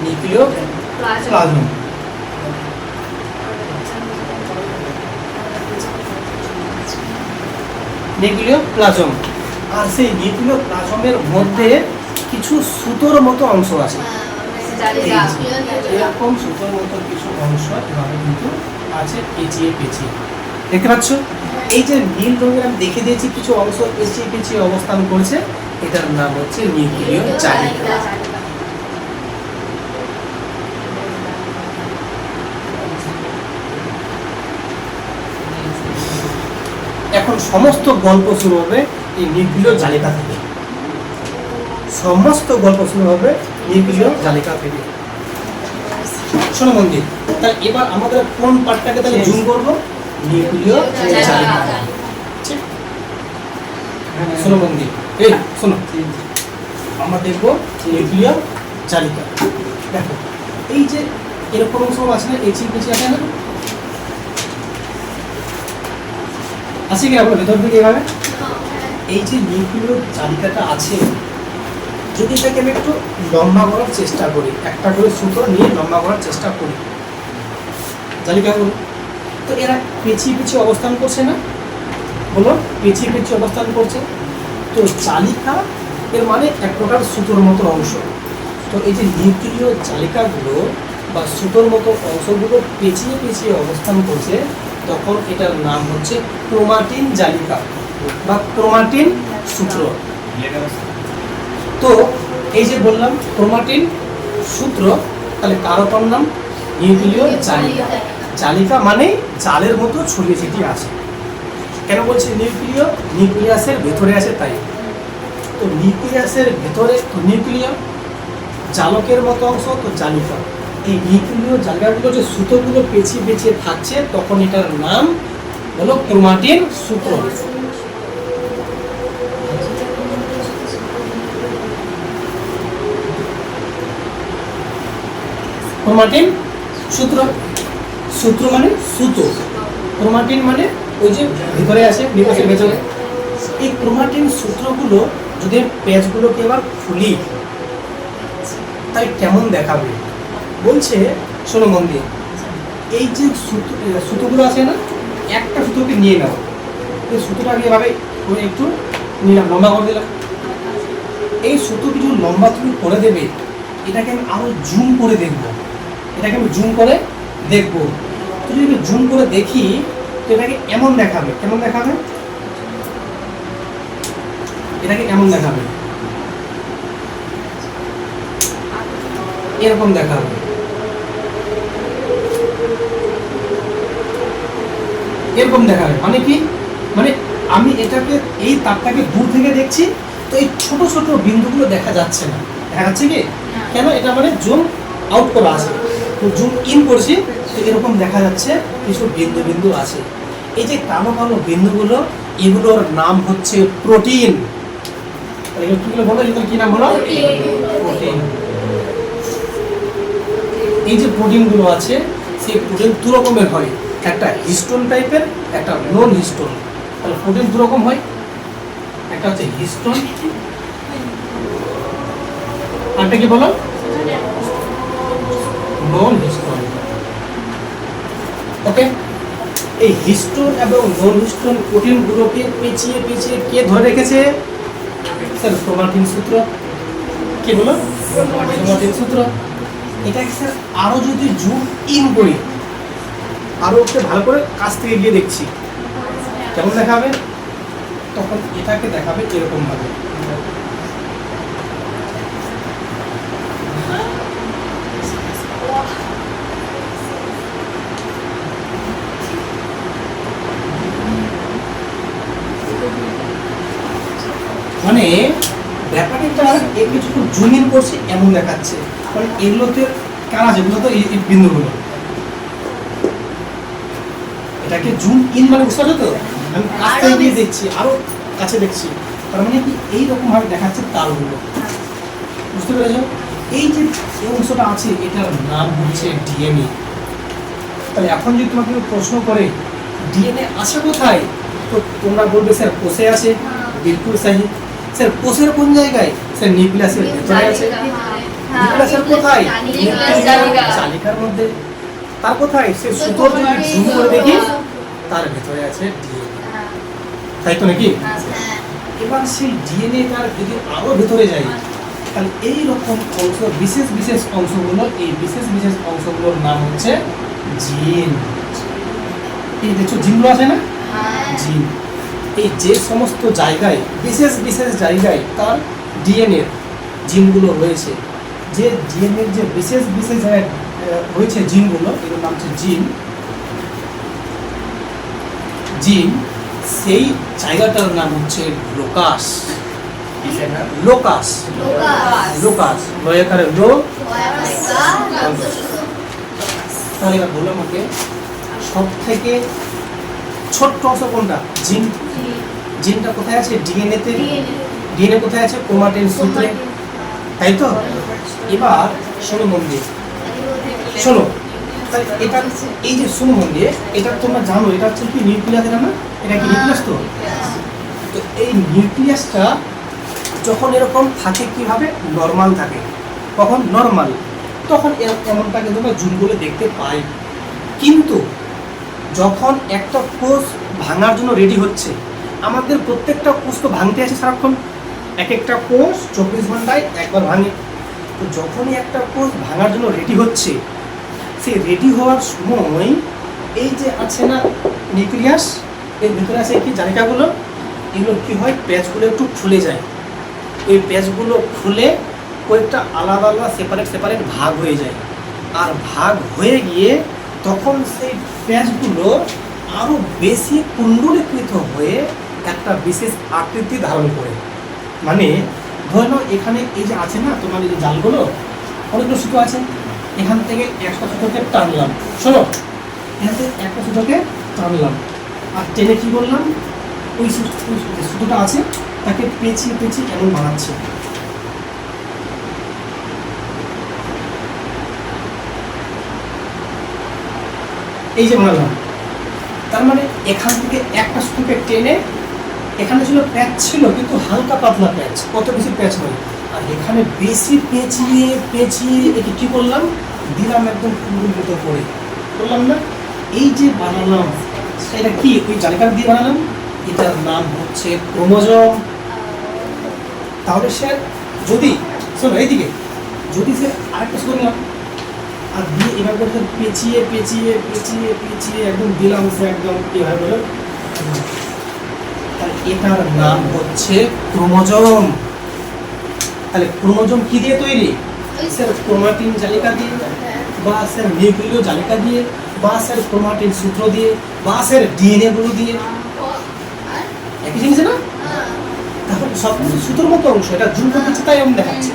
নিউক্লিয় প্লাজম। নিউক্লিয় প্লাজম। আর সেই নিউক্লিয় প্লাজমের মধ্যে কিছু সুতোর মতো অংশ আছে। এরকম সুতোর মতো কিছু অংশ এভাবে কিন্তু আছে, পেঁচিয়ে দেখতে পাচ্ছ? এই যে নীল রঙের আমি দেখে দিয়েছি কিছু অংশ পেঁচিয়ে অবস্থান করছে, এটার নাম হচ্ছে নিউক্লিয় জালিকা। এখন সমস্ত গল্প শুরু হবে এই নিউক্লিয় জালিকা থেকে। শোনো মন্দির, তাহলে এবার আমাদের কোন পার্টটাকে তাহলে জুম করবো? নিউক্লিয় জালিকা। শোনো মন্দির, এই শোনো, আমরা দেখবো নিউক্লিয় জালিকা। দেখো, এই যে এরকম অংশ আছে না, পেঁচিয়ে আছে না, আছে কি আপনার ভেতর দিকে এভাবে এই যে নিউক্লিয় জালিকাটা আছে, যদি এটাকে আমি একটু লম্বা করার চেষ্টা করি, একটা করে সুতো নিয়ে লম্বা করার চেষ্টা করি জালিকাগুলো, তো এরা পেঁচিয়ে পেঁচিয়ে অবস্থান করছে না? বলো, পেঁচিয়ে পেঁচিয়ে অবস্থান করছে। তো জালিকা এর মানে এক প্রকার সুতোর মতো অংশ। তো এই যে নিউক্লিয় জালিকাগুলো বা সুতোর মতো অংশগুলো পেঁচিয়ে পেঁচিয়ে অবস্থান করছে, তখন এটার নাম হচ্ছে ক্রোমাটিন জালিকা বা ক্রোমাটিন সূত্র। তো এই যে বললাম ক্রোমাটিন সূত্র, তাহলে কার অপর নাম? নিউক্লিয় জালিকা। জালিকা মানে জালের মতো ছড়িয়ে ছিটিয়ে আছে। কেন বলছি নিউক্লিয়? নিউক্লিয়াসের ভেতরে আছে তাই। তো নিউক্লিয়াসের ভেতরে তো নিউক্লিয়, জালকের মতো অংশ তো জালিকা। এই নিউক্লিয় জালিকাগুলো যে সুতোগুলো পেঁচিয়ে পেঁচিয়ে থাকছে, তখন এটার নাম হলো ক্রোমাটিন সূত্র। ক্রোমাটিন সূত্র, সূত্র মানে সুতো, ক্রোমাটিন মানে ওই যে ভিতরে আছে নিউক্লিয়াসের ভেতরে। এই ক্রোমাটিন সূত্রগুলো যদি পেজগুলোকে এবার খুলি, তাই কেমন দেখাবে বলছে, শোনো মন দিয়ে। এই যে সুতোগুলো আছে না, একটা সুতোকে নিয়ে নাও, এই সুতোটাকে এভাবে একটু নিলাম, লম্বা করে দিলাম। এই সুতো কিছু লম্বা তুমি করে দেবে, এটাকে আমি আরো জুম করে দেখবো, এটাকে আমি জুম করে দেখবো। তো যদি জুম করে দেখি, তো এটাকে এমন দেখাবে। কেমন দেখাবে? এটাকে এমন দেখাবে, এরকম দেখাবে। এরকম দেখাবে মানে কি? মানে আমি এটাকে এই তারটাকে দূর থেকে দেখছি, তো এই ছোট ছোট বিন্দুগুলো দেখা যাচ্ছে না। দেখা যাচ্ছে কি? কেন? এটা মানে জুম আউট করা আছে। তো জুম ইন করছি, তো এরকম দেখা যাচ্ছে কিছু বিন্দু বিন্দু আছে। এই যে কালো কালো বিন্দুগুলো, এগুলোর নাম হচ্ছে প্রোটিন। এগুলো বলো, এগুলো কি নাম হলো? প্রোটিন। এই যে প্রোটিনগুলো আছে, সেই প্রোটিন দু রকমের হয়, একটা হিস্টোন টাইপের, একটা নন হিস্টোন। তাহলে প্রোটিন দু রকম হয়, একটা হচ্ছে হিস্টোন, আরটা কি বলো? নন হিস্টোন। ওকে, এই হিস্টোন এবং নন হিস্টোন প্রোটিনগুলোকে পেঁচিয়ে পেঁচিয়ে কে ধরে রেখেছে? স্যার ক্রোমাটিন সূত্র। কি বলো? ক্রোমাটিন সূত্র। এটাকে স্যার আরো যদি জুম ইন করি, আরো একটু ভালো করে কাছ থেকে গিয়ে দেখছি, কেমন দেখাবে? তখন এটাকে দেখাবে এরকম ভাবে। মানে ব্যাপারটা একটু যখন জুম ইন করছে এমন দেখাচ্ছে, মানে এগুলোতে কার আছে? এগুলো তো এই বিন্দুগুলো। এটাকে জুম ইন মানে বুঝতে পারছো তো? আমি কাছ থেকে গিয়ে দেখছি, আরো কাছে দেখছি, তার মানে কি এইরকম ভাবে দেখাচ্ছে তারগুলো। বুঝতে পেরেছো? এই যে অংশটা আছে, এটার নাম হচ্ছে ডিএনএ। তাহলে এখন যদি তোমাকে প্রশ্ন করে ডিএনএ আছে কোথায়, তো তোমরা বলবে স্যার কোষে আছে। বিলকুল সহি। স্যার কোষের কোন জায়গায়? স্যার নিউক্লিয়াসের ভেতরে আছে। নিউক্লিয়াসের কোথায়? জালিকার মধ্যে। তার কোথায়? সে সুতো যদি জুম করে দেখি, তার ভেতরে আছে ডিএনএ। তাই তো নাকি? এবার সেই ডিএনএ তার যদি আরো ভেতরে যায়, তাহলে এই রকম অংশ, বিশেষ বিশেষ অংশগুলো, এই বিশেষ বিশেষ অংশগুলোর নাম হচ্ছে জিন। এই দেখছো জিনগুলো আছে না? জিন। এই যে সমস্ত জায়গায়, বিশেষ বিশেষ জায়গায় তার ডিএনএ জিনগুলো রয়েছে, যে ডিএনএ যে বিশেষ বিশেষ জায়গায় রয়েছে জিনগুলো, এগুলোর নাম হচ্ছে জিন। জিন, সেই জায়গাটার নাম হচ্ছে লোকাস। লোকাস, লোকাস, লয়াকারে লো। তাহলে এবার বললাম ওকে, সব থেকে ছোট্ট অংশ কোনটা? জিন। জিনটা কোথায় আছে? ডিএনএ তে। ডিএনএ কোথায় আছে? ক্রোমাটিন সূত্রে। তাই তো? এবার শোনো মন দিয়ে, শোনো, তাহলে এটা এই যে শুনো মন দিয়ে, এটা তোমরা জানো এটা হচ্ছে কি নিউক্লিয়াস, এটা না? এটা কি নিউক্লিয়াস? তো এই নিউক্লিয়াসটা যখন এরকম থাকে কিভাবে নর্মাল থাকে, কখন নর্মাল, তখন এমনটা কিন্তু আমরা জুম করে দেখতে পাই। কিন্তু যখন একটা কোষ ভাঙার জন্য রেডি হচ্ছে, আমাদের প্রত্যেকটা কোষ তো ভাঙতে আসে সারাক্ষণ, এক একটা কোষ 24 ঘন্টায় একবার ভাঙে। তো যখনই একটা কোষ ভাঙার জন্য রেডি হচ্ছে, সেই রেডি হওয়ার সময় এই যে আছে না নিউক্লিয়াস, এর ভিতরে আছে কি জালিকাগুলো, এগুলো কী হয়, প্যাচগুলো একটু খুলে যায়। এই প্যাচগুলো খুলে কয়েকটা আলাদা আলাদা সেপারেট ভাগ হয়ে যায়। আর ভাগ হয়ে গিয়ে তখন সেই প্যাচগুলো আরও বেশি কুণ্ডলীকৃত হয়ে একটা বিশেষ আকৃতি ধারণ করে। মানে ধরে নাও এখানে এই যে আছে না তোমার এই যে জালগুলো, অনেকগুলো সুতো আছে, এখান থেকে একটা সুতোকে টানলাম, শোনো, এখান থেকে একটা সুতোকে টানলাম, আর টেনে কী করলাম, ওই সুতোটা আছে তাকে পেঁচিয়ে এমন বানাচ্ছে। এই যে বানালাম, তার মানে এখান থেকে একটা সুতোকে টেনে, এখানে ছিল প্যাচ ছিল কিন্তু হালকা পাতলা প্যাচ, কত বেশি প্যাচ নয়, আর এখানে বেশি পেঁচিয়ে একে কী করলাম, দিলাম একদম কুণ্ডুর মতো করে, করলাম না? এই যে বানালাম এটা কি ওই জালিকা দিয়ে বানালাম, এটার নাম হচ্ছে ক্রোমোজোম। তাহলে সে যদি শোনো এইদিকে, যদি সে আরেকটা সুতো নিলাম আর দিয়ে এবার করে পেঁচিয়ে একদম দিলাম, সে একদম এভাবে বলে, তাহলে এটার নাম হচ্ছে ক্রোমোজোম। তাহলে ক্রোমোজোম কি দিয়ে তৈরি? স্যার ক্রোমাটিন জালিকা দিয়ে, বা স্যার নিউক্লিয় জালিকা দিয়ে, বা স্যার ক্রোমাটিন সূত্র দিয়ে, বা স্যার ডিএনএ গুলো দিয়ে, একই জিনিস না? তাহলে সব কিছু সুতোর মতো অংশ, এটা জুম করতেছে তাই আমি দেখাচ্ছি।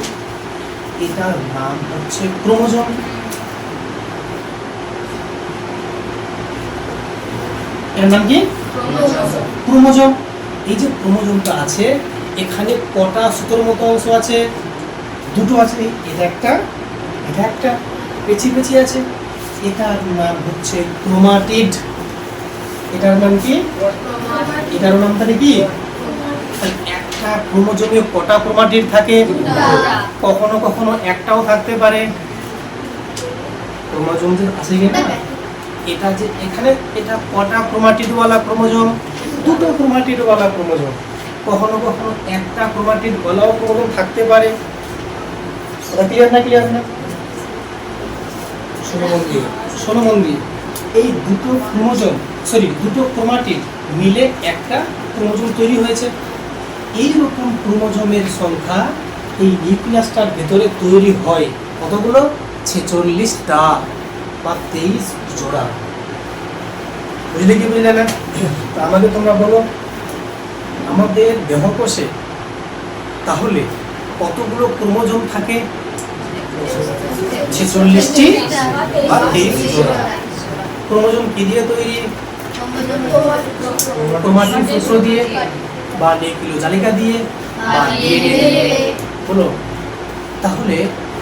এটার নাম হচ্ছে ক্রোমোজোম। এর নাম কি? ক্রোমোজোম। এই যে ক্রোমোজোমটা আছে, এখানে কটা সুতোর মতো অংশ আছে? দুটো আছে, এটা একটা পেঁচিয়ে আছে। এটার নাম হচ্ছে ক্রোমাটিড। এটার নাম কি? এটার নাম তাহলে কি? একটা ক্রোমোজোমে কটা ক্রোমাটিড থাকে? কখনো কখনো একটাও থাকতে পারে। ক্রোমোজোম যে আছে কিনা, এটা যে এখানে এটা কটা ক্রোমাটিডওয়ালা ক্রোমোজোম? দুটো ক্রোমাটিডওয়ালা ক্রোমোজোম। কখনো কখনো একটা ক্রোমাটিডওয়ালাও ক্রোমোজোম থাকতে পারে। ক্লিয়ার না? শোনো মন দিয়ে, এই দুটো ক্রোমাটিড মিলে একটা ক্রোমোজোম তৈরি হয়েছে। এইরকম ক্রোমোজোমের সংখ্যা এই নিউক্লিয়াসটার ভেতরে তৈরি হয় কতগুলো? 46টা বা 23 জোড়া। বুঝলে কি বুঝলে না? তা আমাকে তোমরা বলো, আমাদের দেহকোষে তাহলে কতগুলো ক্রোমোজোম থাকে? 46টি বা 23 জোড়া। ক্রোমোজোম কি দিয়ে তৈরি? ক্রোমাটিন সূত্র দিয়ে, বা নিউক্লিয় জালিকা দিয়ে, বা ডিএনএ দিয়ে। বলো, তাহলে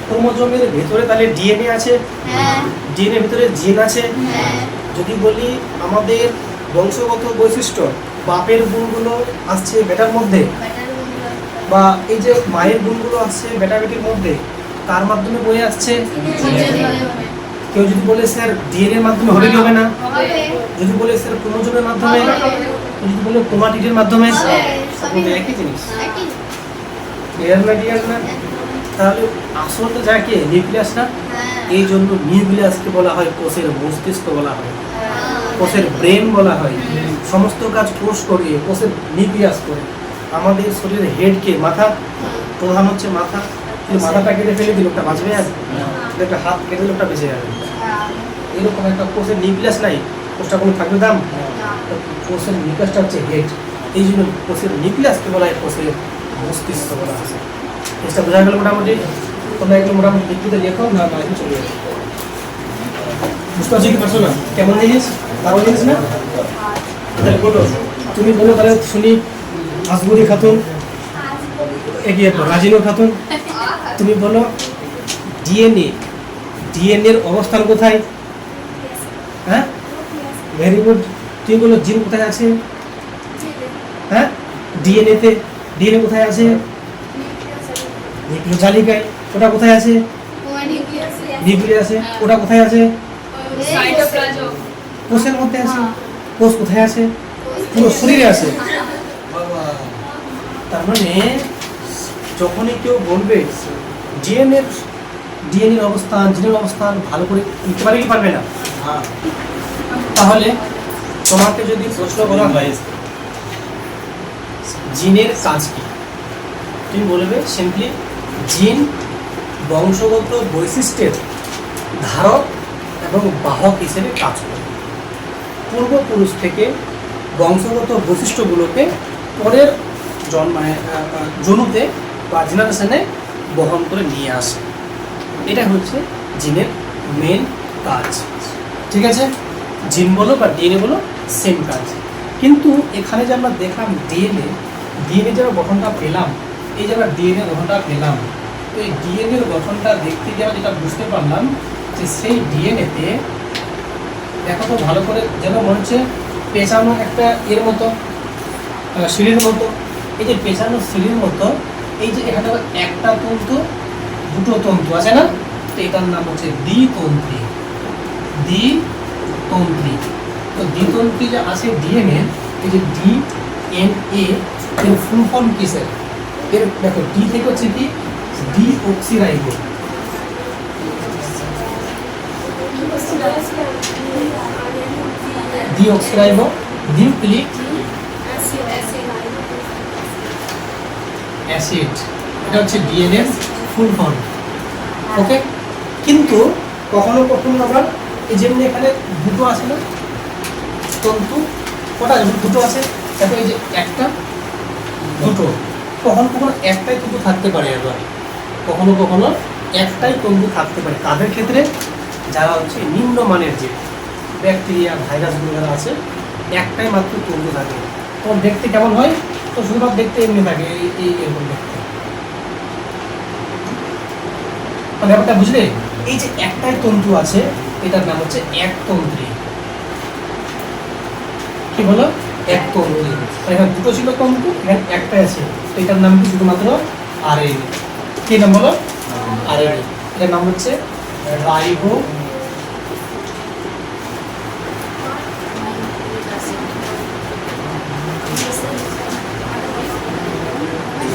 ক্রোমোজোমের ভেতরে তাহলে ডিএনএ আছে, ডিএনএ ভিতরে জিন আছে। যদি বলি আমাদের বংশগত বৈশিষ্ট্য, বাপের গুণগুলো আসছে বেটার মধ্যে, বা এই যে মায়ের গুণগুলো আসছে বেটা বেটির মধ্যে, কার মাধ্যমে বয়ে আসছে? কেউ যদি বলে স্যার ডিএনএ এর মাধ্যমে হলে কি হবে না? যদি বলে স্যার ক্রোমোজোমের মাধ্যমে, যদি বলে ক্রোমাটিডের মাধ্যমে, একই জিনিস। ক্লিয়ার না? তাহলে আসলটা যাকে নিউক্লিয়াস না, এই জন্য নিউক্লিয়াসকে বলা হয় কোষের মস্তিষ্ক বলা হয়, কোষের ব্রেন বলা হয়। সমস্ত কাজ কোষ করিয়ে কোষের নিউক্লিয়াস করে। আমাদের শরীরের হেডকে, মাথা প্রধান হচ্ছে মাথা, কিন্তু মাথাটা কেটে ফেলে দিল ওটা বাঁচবে? আর একটা হাত কেটে দিলে ওটা বেঁচে যাবে। এরকম একটা কোষের নিউক্লিয়াস নাই, কোষটা কোনো থাকবে দাম? কোষের নিউক্লিয়াসটা হচ্ছে হেড। এই জন্য কোষের নিউক্লিয়াসকে বলা হয় কোষের মস্তিষ্ক বলা হয়। এটা বোঝা গেল মোটামুটি? তোমরা একটু মোটামুটি লিখিতে লেখো না বাড়িতে চলে যাবে। বুঝতে পারছো কি পারছো না? কেমন জিনিস? দারুণ জিনিস না? তাহলে বলো, তুমি বলো তাহলে শুনি। আসবুরি খাতুন, এগিয়ে রাজিনুর খাতুন, তুমি বলো ডিএনএর অবস্থান কোথায়? হ্যাঁ, ভেরি গুড। তুই বলো জিন কোথায় আছে? হ্যাঁ, ডিএনএতে। ডিএনএ কোথায় আছে? নিউক্লিয় জালিকায়। ওটা কোথায় আছে? নিউক্লিয়াসে। ওটা কোথায় আছে? কোষের মধ্যে আছে। কোষ কোথায় আছে? পুরো শরীরে আছে। তার মানে যখনই কেউ বলবে ডিএনএর অবস্থান, জিনের অবস্থান ভালো করে নিতে পারে কি পারবে না? তাহলে তোমাকে যদি প্রশ্ন করা হয় জিনের কাজ কি, তুমি বলবে সিম্পলি জিন বংশগত বৈশিষ্ট্যের ধারক এবং বাহক হিসেবে কাজ করে। পূর্বপুরুষ থেকে বংশগত বৈশিষ্ট্যগুলোকে পরের জনুতে বা জেনারেশনে বহন করে নিয়ে আসে। এটা হচ্ছে জিনের মেন কাজ। ঠিক আছে, জিন বলো বা ডিএনএ বলো সেম কাজ। কিন্তু এখানে যে আমরা দেখলাম ডিএনএ যে গঠনটা পেলাম, এই যে আমরা ডিএনএ গঠনটা পেলাম, তো এই ডিএনএর গঠনটা দেখতে গিয়ে আমরা যেটা বুঝতে পারলাম যে সেই ডিএনএতে দেখো তো ভালো করে, যেন মনে হচ্ছে পেঁচানো একটা এর মতো সিঁড়ির মতো। এই যে পেঁচানো সিঁড়ির মতো, এই যে এখানে একটা তন্তু দুটো তন্তু আছে না, তো এটার নাম হচ্ছে দ্বিতন্ত্রী। দ্বিতন্ত্রী। তো দ্বিতন্ত্রী যে আছে ডিএনএ, এই যে ডিএনএ এর ফুল ফর্ম কিসের? এর দেখো ডি থেকে হচ্ছে কি ডিঅক্সিরাইবো। ডিঅক্সিরাইবো নিউক্লিক অ্যাসিড, এটা হচ্ছে ডিএনএ ফুল ফর্ম। ওকে, কিন্তু কখনো কখনো আবার এই যেমনি এখানে দুটো আছে না তন্তু, কটা দুটো আছে দেখো, এই যে একটা দুটো, কখনো কখনো একটাই তন্তু থাকতে পারে। এবার কখনো কখনো একটাই তন্তু থাকতে পারে। তাদের ক্ষেত্রে যারা হচ্ছে নিম্নমানের যে ব্যাকটেরিয়া ভাইরাসগুলো যারা আছে, একটাই মাত্র তন্তু থাকে। তো দেখতে কেমন হয়? তো শুধুমাত্র দেখতে এমনি থাকে, এই এরকম দেখতে। ব্যাপারটা বুঝলে? এই যে একটাই তন্তু আছে, এটার নাম হচ্ছে একতন্ত্রী। কি বলো? একতন্ত্রী। এখানে দুটো ছিল তন্তু, এখানে একটাই আছে, তো এটার নাম কি শুধুমাত্র আরএনএ। কি নাম বলো? আরএনএ। এটার নাম হচ্ছে রাইবো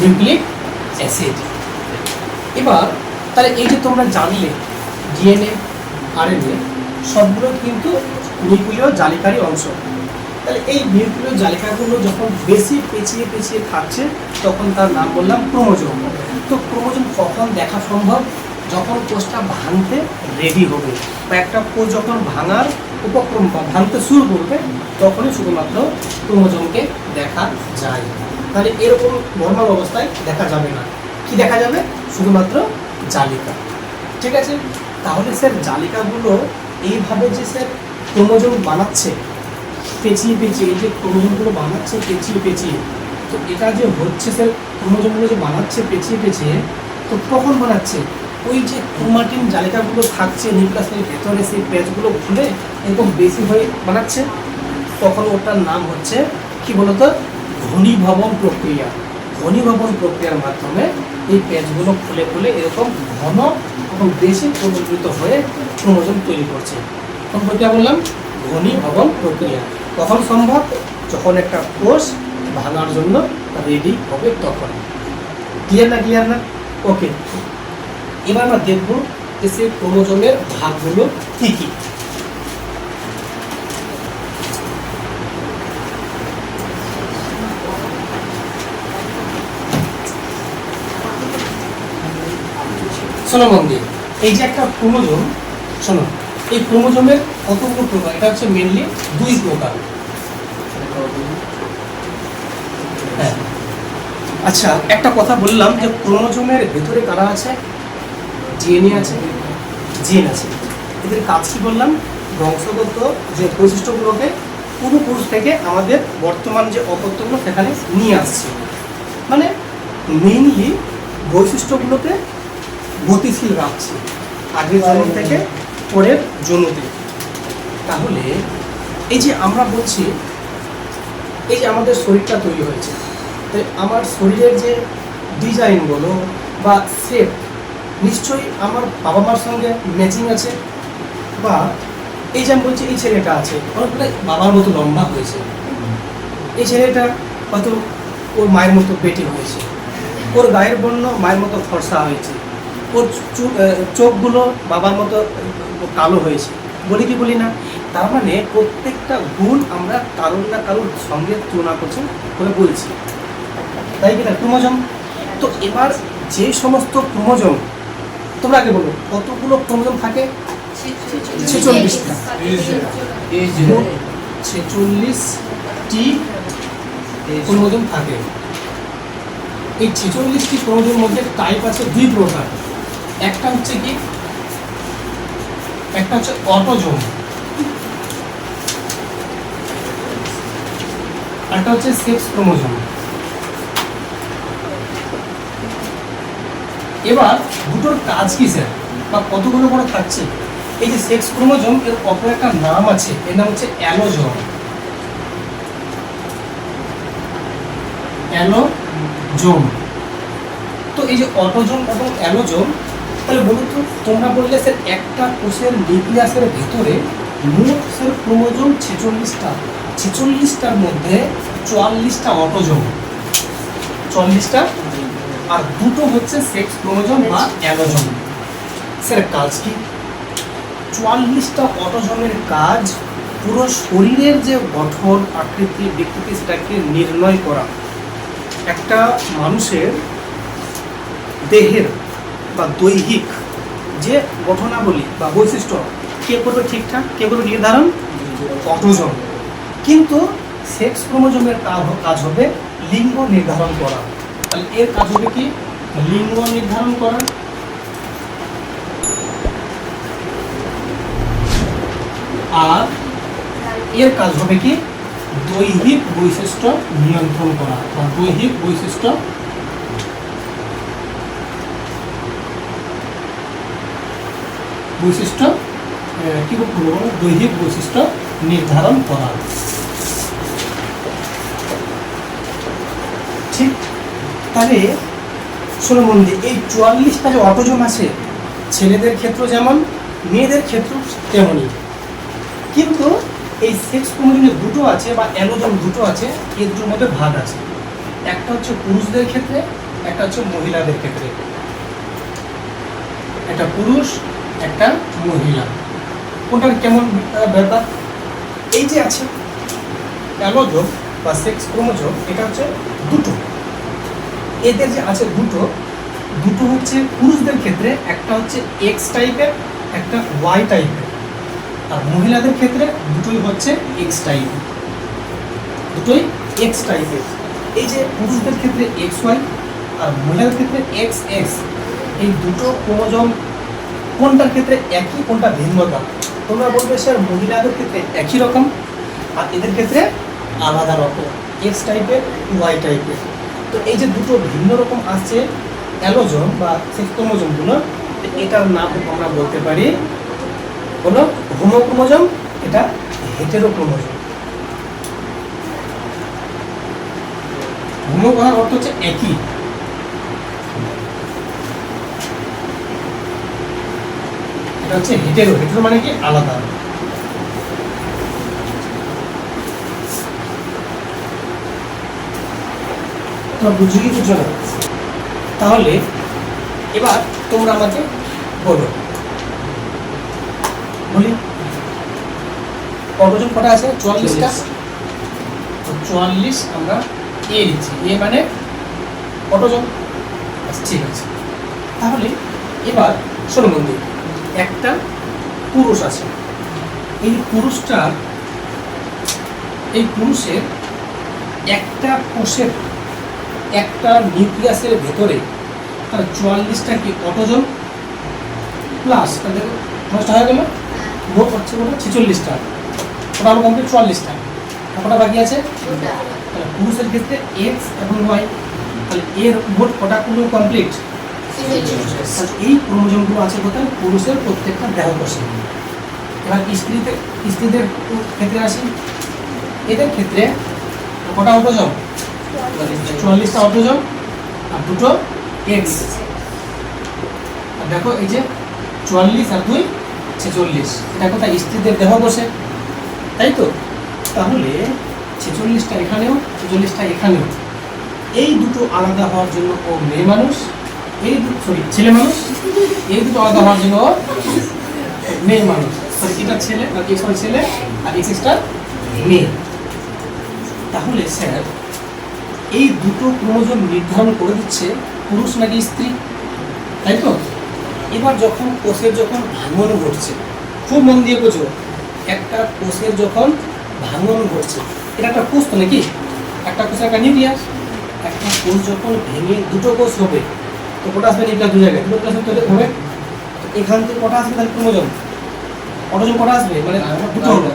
নিউক্লিক অ্যাসিড। এবার তাহলে এই যে তোমরা জানলে ডিএনএ আরএনএ সবগুলো কিন্তু নিউক্লিয় জালিকারই অংশ। তাহলে এই নিউক্লিয় জালিকাগুলো যখন বেশি পেঁচিয়ে পেঁচিয়ে থাকছে, তখন তার নাম বললাম ক্রোমোজোম। তো ক্রোমোজোম কখন দেখা সম্ভব? যখন কোষটা ভাঙতে রেডি হবে, বা একটা কোষ যখন ভাঙার উপক্রম বা ভাঙতে শুরু করবে, তখনই শুধুমাত্র ক্রোমোজোমকে দেখা যায়। তাহলে এরকম নর্মাল অবস্থায় দেখা যাবে না। কি দেখা যাবে? শুধুমাত্র জালিকা। ঠিক আছে, তাহলে স্যার জালিকাগুলো এইভাবে যে স্যার ক্রোমোজোম বানাচ্ছে পেঁচিয়ে পেঁচিয়ে, এই যে ক্রোমোজোমগুলো বানাচ্ছে পেঁচিয়ে পেঁচিয়ে, তো এটা যে হচ্ছে স্যার ক্রোমোজোমগুলো যে বানাচ্ছে পেঁচিয়ে পেঁচিয়ে, তো কখন বানাচ্ছে? ওই যে ক্রোমাটিন জালিকাগুলো থাকছে নিউক্লিয়াসের ভেতরে, সেই প্যাচগুলো খুলে এরকম বেশি হয়ে বানাচ্ছে, তখন ওটার নাম হচ্ছে কি বলতো? ঘনীভবন প্রক্রিয়া। ঘনীভবন প্রক্রিয়ার মাধ্যমে এই প্যাচগুলো খুলে খুলে এরকম ঘন এবং বেশি প্রবর্তিত হয়ে ক্রোমোজোম তৈরি করছে। কোন প্রক্রিয়া বললাম? ঘনীভবন প্রক্রিয়া। কখন সম্ভব? যখন একটা কোষ ভাঙার জন্য রেডি হবে তখন। ক্লিয়ার না? ক্লিয়ার না? ওকে, এবার আমরা দেখব যে সেই ক্রোমোজোমের ভাগগুলো কী কী। শোনো মন দিয়ে, এই যে একটা ক্রোমোজোম, শোনো, এই ক্রোমোজোমের কতগুলো প্রকার? এটা হচ্ছে মেনলি দুই প্রকার। হ্যাঁ, আচ্ছা, একটা কথা বললাম যে ক্রোমোজোমের ভেতরে কারা আছে? ডিএনএ আছে, জিন আছে। এদের কাজ কি বললাম? বংশগত যে বৈশিষ্ট্যগুলোকে পূর্বপুরুষ থেকে আমাদের বর্তমান যে অপত্যগুলো সেখানে নিয়ে আসছে। মানে মেইনলি বৈশিষ্ট্যগুলোকে গতিশীল রাখছে আগের জন্ম থেকে পরের জন্মতে। তাহলে এই যে আমরা বলছি, এই যে আমাদের শরীরটা তৈরি হয়েছে, তাই আমার শরীরের যে ডিজাইন বলো বা শেপ নিশ্চয়ই আমার বাবা মার সঙ্গে ম্যাচিং আছে। বা এই যে আমি বলছি এই ছেলেটা আছে, অনেকটা বাবার মতো লম্বা হয়েছে, এই ছেলেটা হয়তো ওর মায়ের মতো বেটে হয়েছে, ওর গায়ের বর্ণ মায়ের মতো ফর্সা হয়েছে, ওর চোখগুলো বাবার মতো কালো হয়েছে, বলি কি বলি না? তার মানে প্রত্যেকটা গুণ আমরা কারোর না কারোর সঙ্গে তুলনা করছি করে বলছি, তাই কি না? ক্রোমোজোম। তো এবার যে সমস্ত ক্রোমোজোম, তোমরা আগে বলো কতগুলো ক্রোমোজোম থাকে? 46টা। 46টি ক্রোমোজোম থাকে। এই 46টি ক্রোমোজোমের মধ্যে টাইপ আছে 2 প্রকার। একটা হচ্ছে কি, একটা হচ্ছে অটোজোম, একটা হচ্ছে সেক্স ক্রোমোজোম। এবার দুটোর কাজ কি স্যার, বা কতগুলো করে থাকছে? এই যে সেক্স ক্রোমোজোম, এর অপর একটা নাম আছে, এর নাম হচ্ছে অ্যালোজোম। অ্যালোজোম। তো এই যে অটোজোম এবং অ্যালোজোম, তাহলে বলুন তো, তোমরা বললে স্যার একটা কোষের নিউক্লিয়াসের ভেতরে মোট স্যার ক্রোমোজোম 46টা, 46টার মধ্যে 44টা অটোজোম, 44টা, আর দুটো হচ্ছে সেক্স ক্রোমোজোম বা অ্যালোজোম। স্যার কাজ কি? 44টা অটোজোমের কাজ পুরো শরীরের যে গঠন, আকৃতি, বিকৃতি সেটাকে নির্ণয় করা। একটা মানুষের দেহের বা দৈহিক যে গঠনাবলী বা বৈশিষ্ট্য কে করবে ঠিকঠাক, কে করবে নির্ধারণ? অটোজোম। কিন্তু সেক্স ক্রোমোজোমের কাজ হবে লিঙ্গ নির্ধারণ করা। তাহলে এর কাজ হবে কি? লিঙ্গ নির্ধারণ করা। আর এর কাজ হবে কি? দৈহিক বৈশিষ্ট্য নিয়ন্ত্রণ করা বা দৈহিক বৈশিষ্ট্য কি বলবো, দৈহিক বৈশিষ্ট্য নির্ধারণ করা। ঠিক। তাহলে শোনো মন দিয়ে, এই 44টা যে অটোজোম আছে, ছেলেদের ক্ষেত্র যেমন মেয়েদের ক্ষেত্র তেমনই। কিন্তু এই সেক্স ক্রোমোজোমে দুটো আছে বা অ্যালোজোম দুটো আছে, এই দুটোর মধ্যে ভাগ আছে। একটা হচ্ছে পুরুষদের ক্ষেত্রে, একটা হচ্ছে মহিলাদের ক্ষেত্রে। একটা পুরুষ, একটা মহিলা। কোনটার কেমন ব্যাপার? এই যে আছে অ্যালোজোম বা সেক্স ক্রোমোজোম, এটা হচ্ছে দুটো। এদের যে আছে দুটো, দুটো হচ্ছে পুরুষদের ক্ষেত্রে একটা হচ্ছে এক্স টাইপের, একটা ওয়াই টাইপের। আর মহিলাদের ক্ষেত্রে দুটোই হচ্ছে এক্স টাইপের, দুটোই এক্স টাইপের। এই যে পুরুষদের ক্ষেত্রে এক্স ওয়াই আর মহিলাদের ক্ষেত্রে এক্স এক্স, এই দুটো ক্রোমোজোম কোনটার ক্ষেত্রে একই, কোনটা ভিন্নতা? তোমরা বলবে স্যার মহিলাদের ক্ষেত্রে একই রকম, আর এদের ক্ষেত্রে আলাদা রকম, এক্স টাইপের, ওয়াই টাইপের। তো এই যে দুটো ভিন্ন রকম আসছে অ্যালোজোম বা সেক্স ক্রোমোজোমগুলো, এটার নাম আমরা বলতে পারি হলো হোমোক্রোমোজোম, এটা হেটেরোক্রোমোজোম। হোমো কথার অর্থ হচ্ছে একই, এটা হচ্ছে হেটেরো। হেটেরো মানে কি? আলাদা। তোমরা বুঝছো কি বুঝছো না? তাহলে এবার তোমরা আমাকে বলো, বলি অটোজোম কটা আছে? 44টা। 44 আমরা এ দিচ্ছি, এ মানে অটোজোম। ঠিক আছে। তাহলে এবার শোনো বন্ধু, একটা পুরুষ আছে, এই পুরুষের একটা কোষের, একটা নিউক্লিয়াসের ভেতরে তার 44টা কি অটোজোম প্লাস, তাদের নষ্ট হয়ে গেল, মোট হচ্ছে বলে 46টা। ওটা হলো কমপ্লিট 44টা। কটা বাকি আছে? তাহলে পুরুষের ক্ষেত্রে এক্স এবং ওয়াই, তাহলে এর মোট কটাগুলো কমপ্লিট? এই ক্রোমোজোমগুলো আছে কোথায়? পুরুষের প্রত্যেকটা দেহকোষে। এবার স্ত্রীদের ক্ষেত্রে আসি। এদের ক্ষেত্রে কটা অটোজম? 44টা অটোজম আর দুটো এক্স। আর দেখো এই যে 44 আর 2 46, এটা কোথায়? স্ত্রীদের দেহ বসে, তাই তো? তাহলে 46টা এখানেও, 46টা এখানেও। এই দুটো আলাদা হওয়ার জন্য ও মেয়ে মানুষ, এই ছেলে মানুষ। এই দুটো আলাদা হওয়ার জন্য ও মেয়ে মানুষ। এটা ছেলে আর ছেলে আর এক্সটা মেয়ে। তাহলে স্যার এই দুটো ক্রোমোজোম নির্ধারণ করে দিচ্ছে পুরুষ নাকি স্ত্রী, তাই তো? এবার যখন কোষের যখন ভাঙন ঘটছে, খুব মন দিয়ে বোঝো, একটা কোষের যখন ভাঙন ঘটছে, এটা একটা কোষ তো নাকি? একটা কোষের একটা নিউক্লিয়াস। একটা কোষ যখন ভেঙে দুটো কোষ হবে, তো কটা আসবে? নিউক্লিয়াস দু জায়গায়, দুটো কোষ হবে। তো এখান থেকে কটা আসবে তাহলে ক্রোমোজোম? অটোজোম কটা আসবে? মানে দুটো হলো,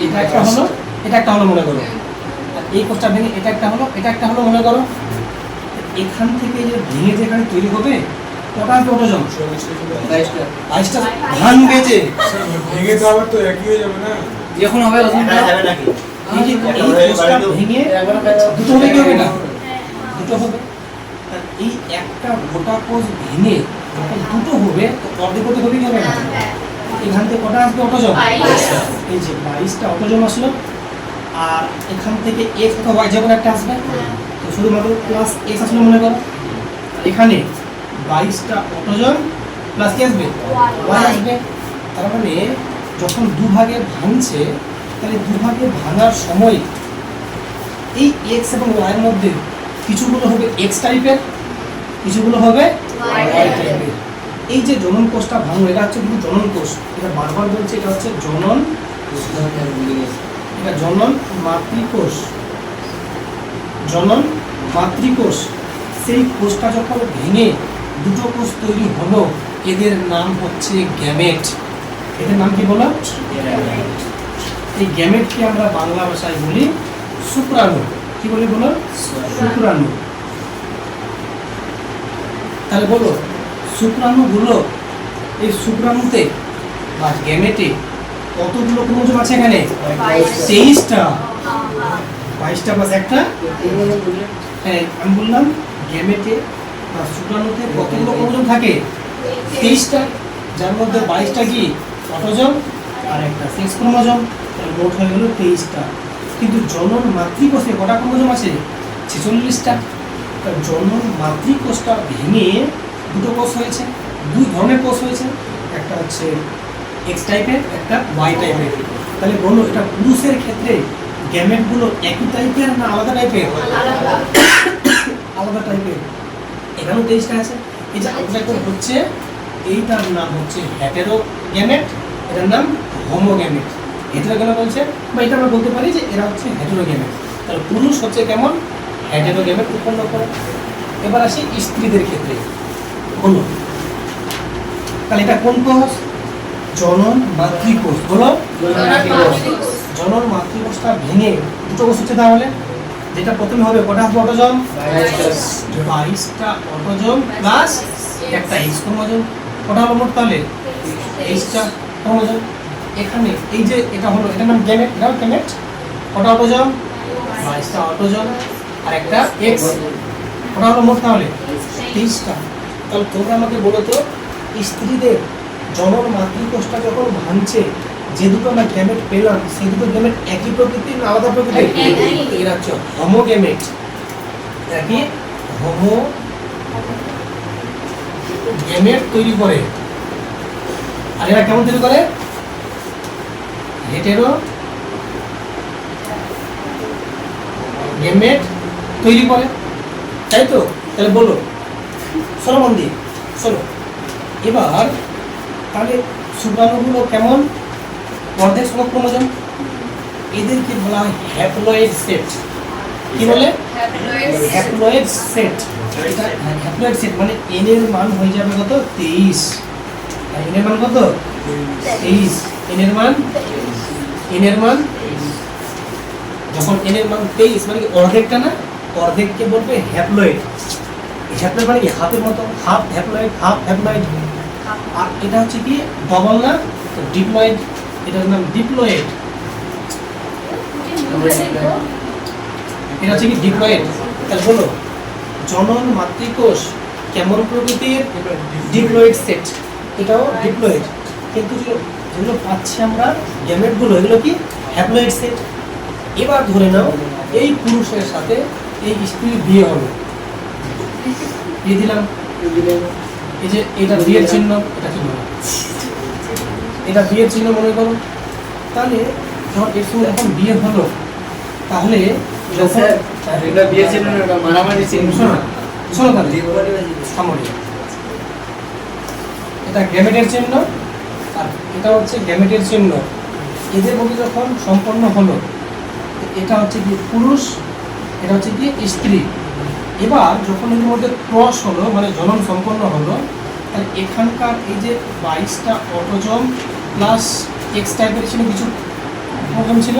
এটা একটা হলো, এটা একটা হলো মনে করো। আর এই কোষটা ভেঙে এটা একটা হলো, এটা একটা হলো মনে করো। এখান থেকে যে ভেঙে যেখানে তৈরি হবে, কটা আসবে অটোজোম? 22টা ভাঙবে যে ভেঙে তো আবার তো একই হয়ে যাবে না? যখন হবে নাকি? এই যে এই কোষটা ভেঙে দুটো হবে, কি হবে না? দুটো হবে। আর এই একটা গোটা কোষ ভেঙে যখন দুটো হবে, তো অর্ধেক করতে হবে, কি হবে না? এখান থেকে কটা আসবে অটোজোম? এই যে 22টা অটোজোম আসলো। আর এখান থেকে এক্স অথবা ওয়াই যেমন একটা আসবে, তো শুধুমাত্র প্লাস এক্স আসলে মনে করো। এখানে 22টা অটোজোম প্লাস কি আসবে? ওয়াই আসবে। তার মানে যখন দুভাগে ভাঙছে, তাহলে দুভাগে ভাঙার সময় এই এক্স এবং ওয়াই এর মধ্যে কিছুগুলো হবে এক্স টাইপের, কিছুগুলো হবে ওয়াই টাইপের। এই যে জনন কোষটা ভাঙলো, এটা হচ্ছে কিন্তু জনন কোষ। এটা বারবার বলছে, এটা হচ্ছে জনন, এটা জনন মাতৃকোষ। জনন মাতৃকোষ। সেই কোষটা যখন ভেঙে দুটো কোষ তৈরি হলো, এদের নাম হচ্ছে গ্যামেট। এদের নাম কি বলো? এই গ্যামেটকে আমরা বাংলা ভাষায় বলি শুক্রাণু। কি বলি বলো? শুক্রাণু। তাহলে বলো শুক্রাণুগুলো, এই শুক্রাণুতে বা গ্যামেটে কতগুলো ক্রোমোজোম আছে এখানে? 23টা। 22টা প্লাস একটা। হ্যাঁ, আমি বললাম গ্যামেটে বা শুক্রাণুতে কতগুলো ক্রোমোজোম থাকে? 23টা, যার মধ্যে 22টা কি অটোজোম আর একটা সেক্স ক্রোমোজোম। তাহলে মোট হয়ে গেল 23টা। কিন্তু জনন মাতৃকোষে কটা ক্রোমোজোম আছে? 46টা। জনন মাতৃকোষটা ভেঙে দুটো কোষ হয়েছে, দুই ধরনের কোষ হয়েছে, একটা হচ্ছে এক্স টাইপের, একটা ওয়াই টাইপের। তাহলে বলো এটা পুরুষের ক্ষেত্রে গ্যামেটগুলো একই টাইপের না আলাদা টাইপের? আলাদা টাইপের। এখানেও 23টা আছে। এই যে আলাদা করে হচ্ছে, এইটার নাম হচ্ছে হেটেরো গ্যামেট, এটার নাম হোমো গ্যামেট। হেটেরো গ্যামেট বলছে, বা এটা আমরা বলতে পারি যে এরা হচ্ছে হেটেরো গ্যামেট। তাহলে পুরুষ হচ্ছে কেমন? হেটেরো গ্যামেট উৎপন্ন করে। এবার আসি স্ত্রীদের ক্ষেত্রে। বলো তাহলে এটা কোন কোষ? জনন মাতৃকোষ। বলো জনন মাতৃকোষটা ভেঙে দুটো কোষ হচ্ছে, তাহলে যেটা প্রথমে হবে কটা আসবে অটোজোম? 22টা অটোজোম প্লাস একটা এক্স ক্রোমোজোম। কটা হলো মোট তাহলে? 23টা ক্রোমোজোম। এখানে এই যে এটা হলো, এটার নাম গ্যামেট, এটাও গ্যামেট। কটা অটোজোম? 22টা অটোজোম আর একটা এক্স। কটা হলো মোট তাহলে? 23টা। তাহলে তোমরা আমাকে বলো তো, স্ত্রীদের জনন মাতৃকোষটা যখন ভাঙছে, যে দুটো আমরা গ্যামেট পেলাম, সেই দুটো গ্যামেট একই প্রকৃতির না আলাদা প্রকৃতির? এরা হচ্ছে হোমো গ্যামেট। একই হোমো গ্যামেট তৈরি করে। আর এরা কেমন তৈরি করে? হেটেরো গ্যামেট তৈরি করে, তাই তো? তাহলে বলো, শোনো মন দিয়ে, শোনো। এবার তাহলে শুক্রাণুগুলো কেমন? অর্ধেক সংখ্যক ক্রোমোজোম। এদেরকে বলা হয় হ্যাপ্লয়েড সেট। কি বলে? Haploid set. এটা হ্যাপ্লয়েড সেট মানে এন এর মান হয়ে যাবে কত? 23। এন এর মান কত? 23। এন এর মান যখন এন এর মান 23 মানে কি অর্ধেকটা না? অর্ধেককে বলবে হ্যাপ্লয়েড। হ্যাপ্লয়েড মানে কি হাতের মতো, হাফ হ্যাপ্লয়েড, হাফ হ্যাপ্লয়েড। আর এটা হচ্ছে কি ডবল না, ডিপ্লয়েড। এটার নাম ডিপ্লয়েড। এটা হচ্ছে কি ডিপ্লয়েড। তাহলে বলো জনন মাতৃকোষ কেমন প্রকৃতির? ডিপ্লয়েড সেট, এটাও ডিপ্লয়েড। কিন্তু যেগুলো পাচ্ছি আমরা গ্যামেটগুলো, এগুলো কি হ্যাপ্লয়েড সেট। এবার ধরে নাও এই পুরুষের সাথে এই স্ত্রীর বিয়ে হলো, বিয়ে দিলাম, এই যে এটা বিয়ের চিহ্ন, এটা চিহ্ন, এটা বিয়ের চিহ্ন মনে করো। তাহলে যখন এর সঙ্গে যখন বিয়ে হলো, তাহলে যখন এটা বিয়ে চিহ্ন না, এটা মারামারি চিহ্ন। শোনো শোনো তাহলে সামরি, এটা গ্যামেটের চিহ্ন আর এটা হচ্ছে গ্যামেটের চিহ্ন। এদের মধ্যে যখন সম্পন্ন হলো, এটা হচ্ছে কি পুরুষ, এটা হচ্ছে কি স্ত্রী। এবার যখন এর মধ্যে ক্রস হলো, মানে জনন সম্পন্ন হলো, তাহলে এখানকার এই যে 22টা অটোজম প্লাস এক্স টাইপের ছিল, কিছু প্রবলেম ছিল,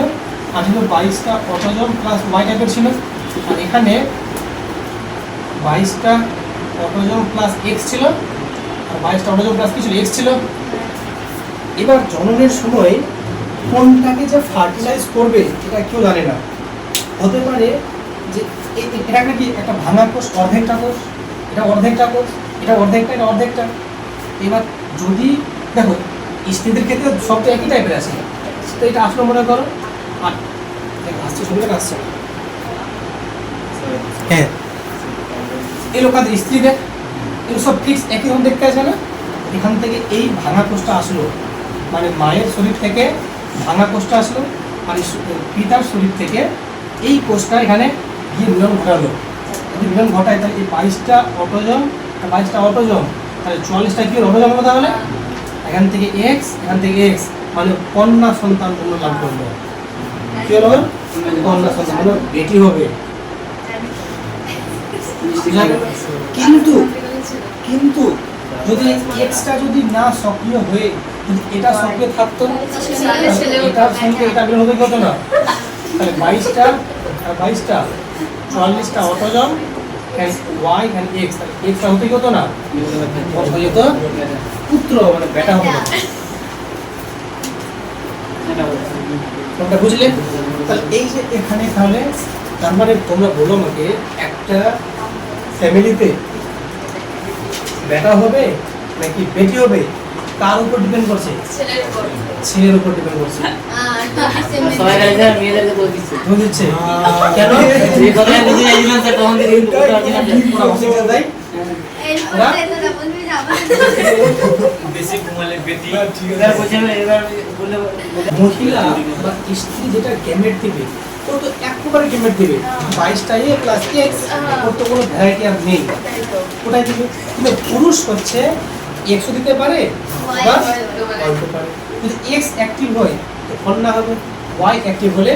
আর ছিল 22টা অটোজম প্লাস ওয়াই টাইপের ছিল। আর এখানে 22টা অটোজম প্লাস এক্স ছিল, আর 22টা অটোজম প্লাস কি ছিল? এক্স ছিল। এবার জননের সময় কোনটাকে যে ফার্টিলাইজ করবে এটা কেউ জানে না। হতে পারে যে এটা কি একটা ভাঙা কোষ, অর্ধেকটা কোষ, এটা অর্ধেকটা কোষ, এটা অর্ধেকটা, এটা অর্ধেকটা। এবার যদি দেখো স্ত্রীদের ক্ষেত্রে সব তো একই টাইপের আছে, তো এটা আসলে মনে করো আর আসছে, ছবিটা আসছে, হ্যাঁ এই লোক স্ত্রীদের এগুলো সব ফিক্স একই রকম দেখতে আসবে না। এখান থেকে এই ভাঙা কোষটা আসলো, মানে মায়ের শরীর থেকে ভাঙা কোষটা আসলো, আর পিতার শরীর থেকে এই কোষটা এখানে গিয়ে মিলন ঘটালো। যদি মিলন ঘটায় তাহলে এই 22টা অটোজম, 22টা অটোজম, তাহলে 44টা কি অটোজম হলো? তাহলে এখান থেকে এক্স, এখান থেকে এক্স, মানে কন্যা সন্তান জন্ম লাভ করলো। কি হলো? কন্যা সন্তান হলো, বেটি হবে। কিন্তু কিন্তু যদি এক্সটা যদি না সক্রিয় হয়ে যদি এটা সক্রিয় থাকতো, এটার সঙ্গে এটা মিলন হতে হতো না। তাহলে 22টা আর 22টা 44টা অটোজম and y and x, তাহলে এক্সটা হতে হতো না, হয়ে যেত পুত্র, মানে বেটা হতো। তোমরা বুঝলে? তাহলে এই যে এখানে, তাহলে তার মানে তোমরা বলো আমাকে একটা ফ্যামিলিতে বেটা হবে নাকি বেটি হবে কার উপর ডিপেন্ড করছে? ছেলের উপর ডিপেন্ড করছে। সবাই কাছে মেয়েদেরকে দোষ দিচ্ছে। বুঝ দিচ্ছে কেন? এই কথা বুঝে যাইবেন স্যার, তখন থেকে কিন্তু বুঝতে পারছি না যে ওরা অশিক্ষিত তাই বেশি ঘুমালে বেটি। না, ঠিক আছে। এবার বলছে এবার বললে মহিলা বা স্ত্রী যেটা গ্যামেট দিবে ও তো এক প্রকারের গ্যামেট দিবে, 22টা এ প্লাস এক্স, ওর তো কোনো ভ্যারাইটি আর নেই, ওটাই দিবে। কিন্তু পুরুষ হচ্ছে এক্সও দিতে পারে বা ওয়াই দিতে পারে। যদি এক্স অ্যাক্টিভ হয় তো কন্যা হবে, ওয়াই অ্যাক্টিভ হলে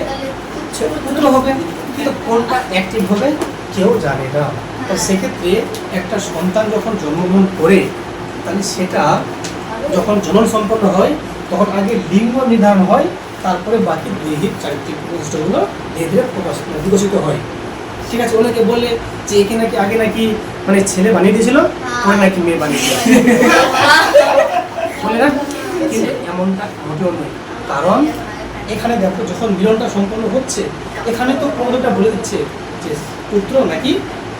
পুত্র হবে। কিন্তু কোনটা অ্যাক্টিভ হবে কেউ জানে না। তো সেক্ষেত্রে একটা সন্তান যখন জন্মগ্রহণ করে, তাহলে সেটা যখন জনন সম্পন্ন হয় তখন আগে লিঙ্গ নির্ধারণ হয়, তারপরে বাকি দৈহিক চারিত্রিক বৈশিষ্ট্যগুলো ধীরে ধীরে বিকশিত হয়। ঠিক আছে? অনেকে বলে যে একে নাকি আগে নাকি মানে ছেলে বানিয়ে দিয়েছিল, পরে নাকি মেয়ে বানিয়ে দিয়েছিল, বলে না? কিন্তু এমনটা মোটেও নয়। কারণ এখানে দেখো যখন মিলনটা সম্পন্ন হচ্ছে, এখানে তো কোনোটা বলে দিচ্ছে যে পুত্র নাকি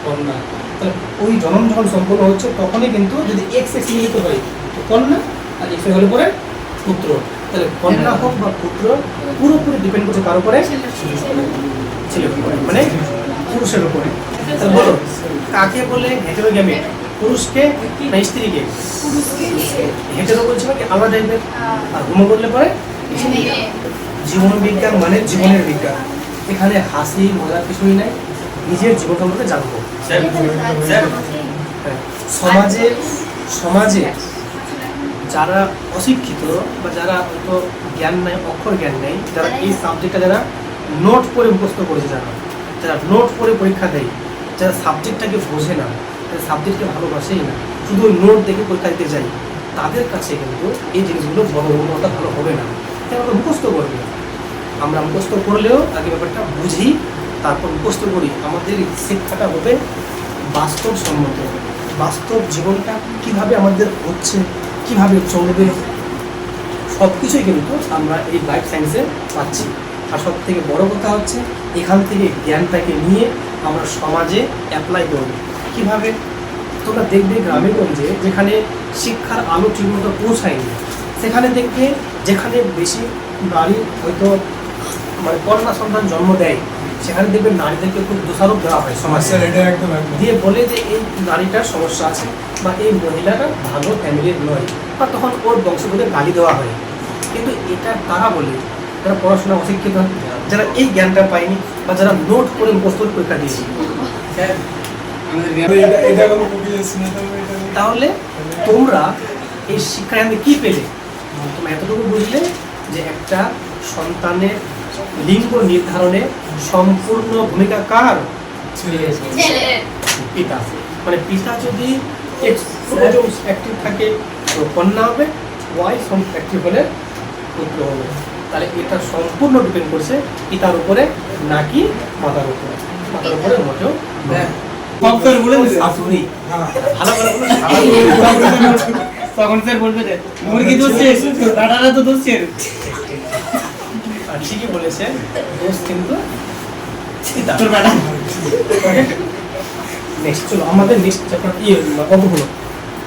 কন্যা। তাহলে ওই জন্ম যখন সম্পন্ন হচ্ছে তখনই কিন্তু যদি এক্স এক্স মিলিত হয় তো কন্যা, আর এক্স হলে পরে পুত্র। তাহলে কন্যা হোক বা পুত্র পুরোপুরি ডিপেন্ড করছে কার উপরে? ছেলের উপরে, মানে পুরুষের উপরে। তাহলে বলো কাকে বলে হেটেরোগ্যামিক? পুরুষকে না স্ত্রীকে? হেটেরো বলছে কি আলাদা টাইপের, আর হোমো বললে পরে জীবন বিজ্ঞান মানে জীবনের বিজ্ঞান। এখানে হাসি মজার কিছুই নাই, নিজের জীবন সম্পর্কে জানবো। সমাজে সমাজে যারা অশিক্ষিত বা যারা হয়তো জ্ঞান নেই, অক্ষর জ্ঞান নেই, যারা এই সাবজেক্টটা যারা নোট করে মুখস্থ করেছে, যারা নোট করে পরীক্ষা দেয়, যারা সাবজেক্টটাকে বোঝে না, যারা সাবজেক্টকে ভালোবাসেই না, শুধু নোট দেখে পরীক্ষা দিতে যায়, তাদের কাছে কিন্তু এই জিনিসগুলো বড় অভিজ্ঞতা ভালো হবে না। তাই আমরা মুখস্থ করবে, আমরা মুখস্থ করলেও আগে ব্যাপারটা বুঝি, তারপর মুখস্থ করি। আমাদের শিক্ষাটা হবে বাস্তবসম্মত, বাস্তব জীবনটা কিভাবে আমাদের হচ্ছে, কিভাবে চলবে, সব কিছুই কিন্তু আমরা এই লাইফ সায়েন্সে পাচ্ছি। আর সব থেকে বড় কথা হচ্ছে এখান থেকে জ্ঞানটাকে নিয়ে আমরা সমাজে অ্যাপ্লাই করব। কীভাবে? তোমরা দেখবে গ্রামে গঞ্জে যেখানে শিক্ষার আলো ঠিকমতো পৌঁছায়নি, সেখানে দেখবে যেখানে বেশি নারী হয়তো মানে কন্যা সন্তান জন্ম দেয়, সেখানে দেখবে নারীদেরকে খুব দোষারোপ দেওয়া হয় সমাজে, স্যার এটা একদম একদম দিয়ে বলে যে এই নারীটার সমস্যা আছে বা এই মহিলাটা ভালো ফ্যামিলির নয়, বা তখন ওর বংশগতে গালি দেওয়া হয়। কিন্তু এটা তারা বলে যারা পড়াশোনা অশিক্ষিত, যারা এই জ্ঞানটা পায়নি বা যারা নোট করে মুখস্থ করে পরীক্ষা দিয়েছে। স্যার আমাদের এটা কোনো কপি যাচ্ছে না তাহলে এটা নিয়ে। তাহলে তোমরা এই শিক্ষায় আমি কি পেলে? তোমরা এতটুকু বুঝলে যে একটা সন্তানের লিঙ্গ নির্ধারণে সম্পূর্ণ ভূমিকা কার? পিতা। মানে পিতা যদি অ্যাক্টিভ থাকে তো কন্যা হবে, ওয়াই অ্যাক্টিভ হলে পুত্র হবে। তাহলে এটা সম্পূর্ণ ডিপেন্ড করছে পিতার উপরে নাকি মাতার উপরে। মাতার উপরে মোটেও নয়। স্যার বলে দিছে শাশুড়ি হ্যাঁ ভালো করে বলো, তখন স্যার বলবে যে মুরগি দুধছে কাটারা তো দুধছে। আর ঠিকই বলেছে, দোষ কিন্তু পিতা। তোর বেটা নেক্সট চলো আমাদের নেক্সট চ্যাপ্টার কত হলো?